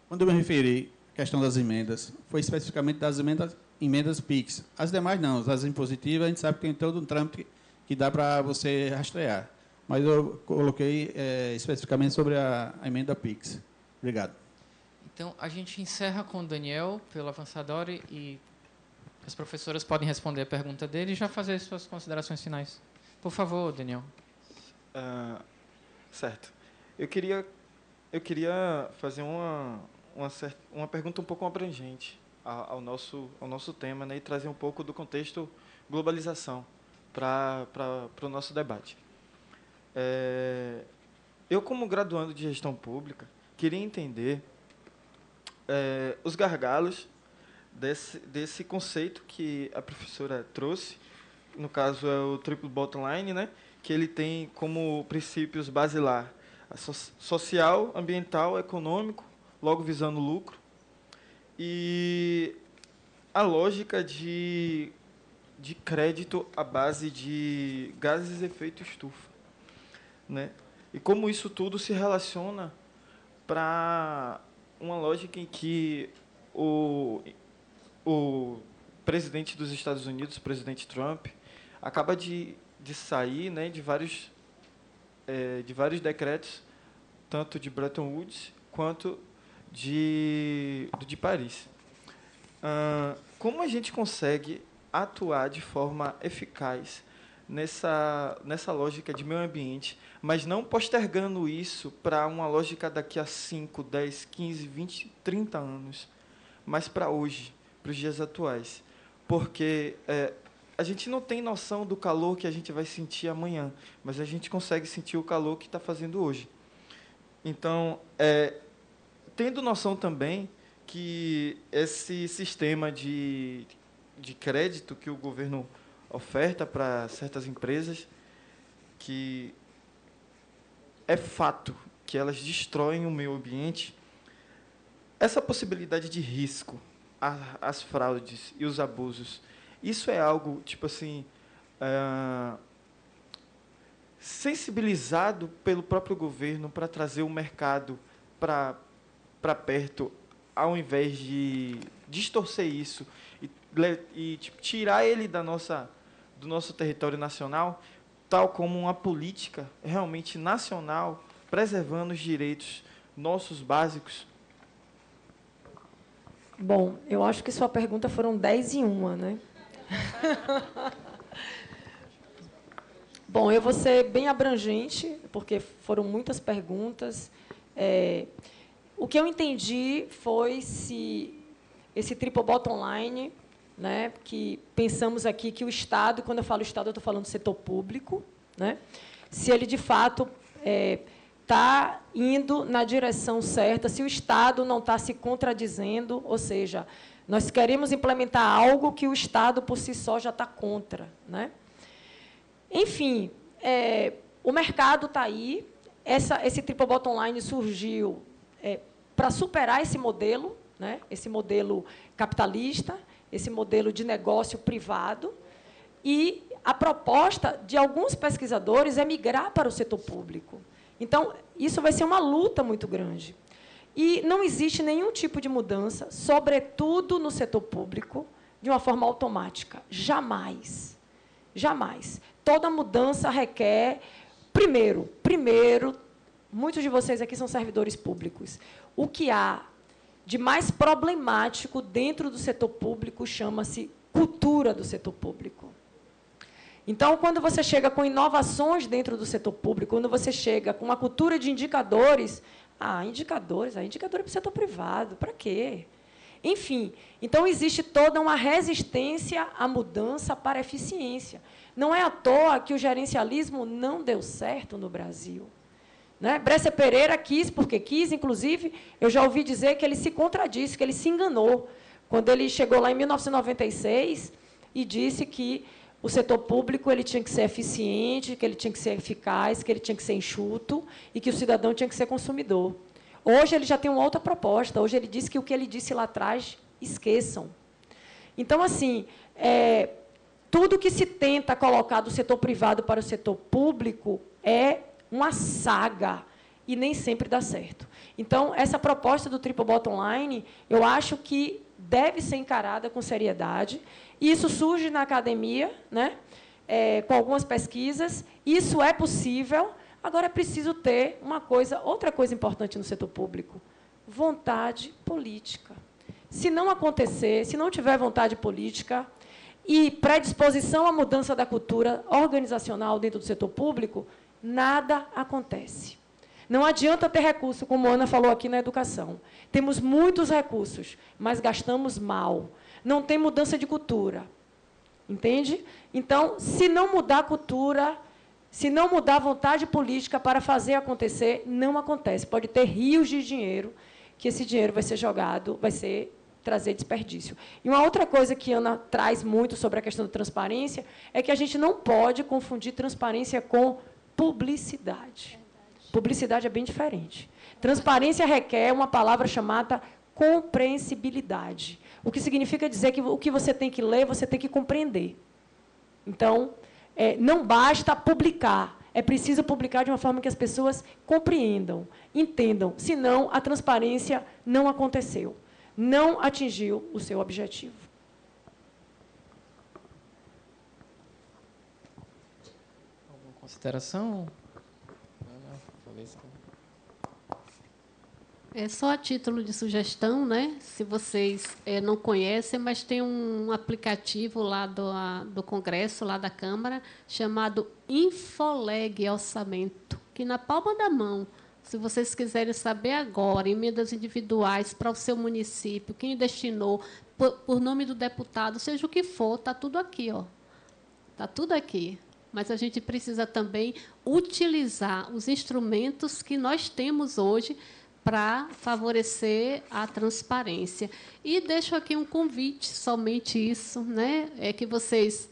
Quando eu me referi à questão das emendas, foi especificamente das emendas PIX. As demais não, as impositivas, a gente sabe que tem todo um trâmite que dá para você rastrear. Mas eu coloquei especificamente sobre a emenda PIX. Obrigado. Então, a gente encerra com o Daniel, pelo avançado hora, e as professoras podem responder a pergunta dele e já fazer suas considerações finais. Por favor, Daniel. Certo. Eu queria fazer uma pergunta um pouco abrangente ao nosso tema, né, e trazer um pouco do contexto globalização para o nosso debate. Eu, como graduando de gestão pública, queria entender os gargalos desse conceito que a professora trouxe, no caso é o triple bottom line, né, que ele tem como princípios basilar social, ambiental, econômico, logo visando lucro, e a lógica de crédito à base de gases de efeito estufa, né? E como isso tudo se relaciona para uma lógica em que o presidente dos Estados Unidos, o presidente Trump, acaba de sair, né, de vários decretos, tanto de Bretton Woods quanto de Paris. Como a gente consegue atuar de forma eficaz nessa lógica de meio ambiente, mas não postergando isso para uma lógica daqui a 5, 10, 15, 20, 30 anos, mas para hoje, para os dias atuais? Porque a gente não tem noção do calor que a gente vai sentir amanhã, mas a gente consegue sentir o calor que está fazendo hoje. Então, tendo noção também que esse sistema de crédito que o governo oferta para certas empresas, que é fato que elas destroem o meio ambiente, essa possibilidade de risco, as fraudes e os abusos, isso é algo, tipo assim, sensibilizado pelo próprio governo para trazer o mercado para perto, ao invés de distorcer isso e tipo, tirar ele do nosso território nacional, tal como uma política realmente nacional, preservando os direitos nossos básicos? Bom, eu acho que sua pergunta foram 10 em uma, né? Bom, eu vou ser bem abrangente, porque foram muitas perguntas. O que eu entendi foi se esse triple bottom line, né, que pensamos aqui que o Estado, quando eu falo Estado, eu estou falando do setor público, né, se ele, de fato, está indo na direção certa, se o Estado não está se contradizendo, ou seja, nós queremos implementar algo que o Estado, por si só, já está contra, né? Enfim, o mercado está aí, esse triple bottom line surgiu para superar esse modelo, né, esse modelo capitalista, esse modelo de negócio privado, e a proposta de alguns pesquisadores é migrar para o setor público. Então, isso vai ser uma luta muito grande. E não existe nenhum tipo de mudança, sobretudo no setor público, de uma forma automática. Jamais. Jamais. Toda mudança requer, primeiro, muitos de vocês aqui são servidores públicos. O que há de mais problemático dentro do setor público chama-se cultura do setor público. Então, quando você chega com inovações dentro do setor público, quando você chega com uma cultura de indicadores, indicador é para o setor privado, para quê? Enfim, então existe toda uma resistência à mudança para a eficiência. Não é à toa que o gerencialismo não deu certo no Brasil. Né? Brescia Pereira quis, porque quis, inclusive, eu já ouvi dizer que ele se contradisse, que ele se enganou, quando ele chegou lá em 1996 e disse que o setor público ele tinha que ser eficiente, que ele tinha que ser eficaz, que ele tinha que ser enxuto e que o cidadão tinha que ser consumidor. Hoje ele já tem uma outra proposta. Hoje ele diz que o que ele disse lá atrás, esqueçam. Então, assim, tudo que se tenta colocar do setor privado para o setor público é uma saga e nem sempre dá certo. Então, essa proposta do triple bottom line, eu acho que deve ser encarada com seriedade. Isso surge na academia, né, com algumas pesquisas. Isso é possível. Agora, é preciso ter outra coisa importante no setor público: vontade política. Se não acontecer, se não tiver vontade política e predisposição à mudança da cultura organizacional dentro do setor público, nada acontece. Não adianta ter recurso, como a Ana falou aqui na educação. Temos muitos recursos, mas gastamos mal. Não tem mudança de cultura. Entende? Então, se não mudar a cultura, se não mudar a vontade política para fazer acontecer, não acontece. Pode ter rios de dinheiro, que esse dinheiro vai ser jogado, trazer desperdício. E uma outra coisa que a Ana traz muito sobre a questão da transparência é que a gente não pode confundir transparência com publicidade. Publicidade é bem diferente. Transparência requer uma palavra chamada compreensibilidade, o que significa dizer que o que você tem que ler, você tem que compreender. Então, não basta publicar, é preciso publicar de uma forma que as pessoas compreendam, entendam, senão a transparência não aconteceu, não atingiu o seu objetivo. Alguma consideração? É só a título de sugestão, né? Se vocês não conhecem, mas tem um aplicativo lá do Congresso, lá da Câmara, chamado Infoleg Orçamento, que na palma da mão, se vocês quiserem saber agora, emendas individuais para o seu município, quem destinou, por nome do deputado, seja o que for, está tudo aqui, ó. Está tudo aqui. Mas a gente precisa também utilizar os instrumentos que nós temos hoje para favorecer a transparência. E deixo aqui um convite, somente isso, né? É que vocês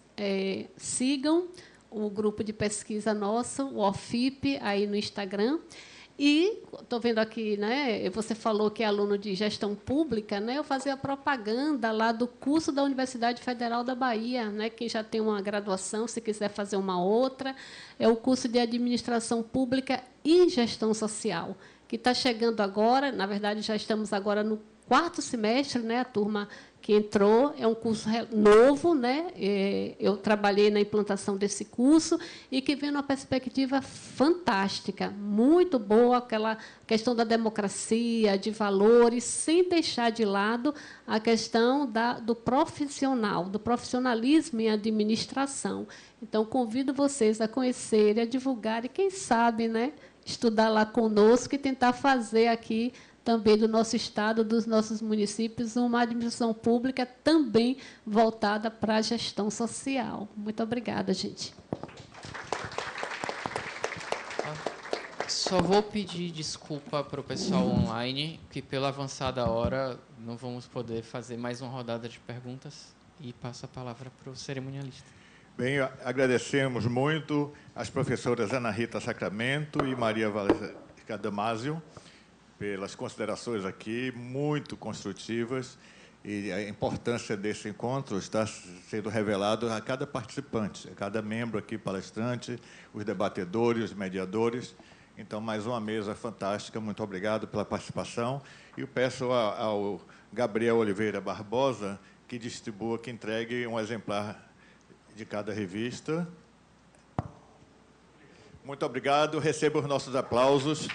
sigam o grupo de pesquisa nosso, o OFIP, aí no Instagram, E estou vendo aqui, né, você falou que é aluno de gestão pública, né, eu fazia propaganda lá do curso da Universidade Federal da Bahia, né, quem já tem uma graduação, se quiser fazer uma outra, é o curso de Administração Pública e Gestão Social, que está chegando agora, na verdade, já estamos agora no 4º semestre, né, a turma que entrou, é um curso novo, né? Eu trabalhei na implantação desse curso e que vem numa perspectiva fantástica, muito boa, aquela questão da democracia, de valores, sem deixar de lado a questão do profissional, do profissionalismo em administração. Então, convido vocês a conhecerem, a divulgarem, quem sabe, né, estudar lá conosco e tentar fazer aqui também do nosso Estado, dos nossos municípios, uma administração pública também voltada para a gestão social. Muito obrigada, gente. Só vou pedir desculpa para o pessoal online, que pela avançada hora não vamos poder fazer mais uma rodada de perguntas, e passo a palavra para o cerimonialista. Bem, agradecemos muito às professoras Ana Rita Sacramento e Maria Valesca Damasio pelas considerações aqui, muito construtivas, e a importância desse encontro está sendo revelado a cada participante, a cada membro aqui, palestrante, os debatedores, os mediadores. Então, mais uma mesa fantástica, muito obrigado pela participação. E eu peço ao Gabriel Oliveira Barbosa que distribua, que entregue um exemplar de cada revista. Muito obrigado, receba os nossos aplausos.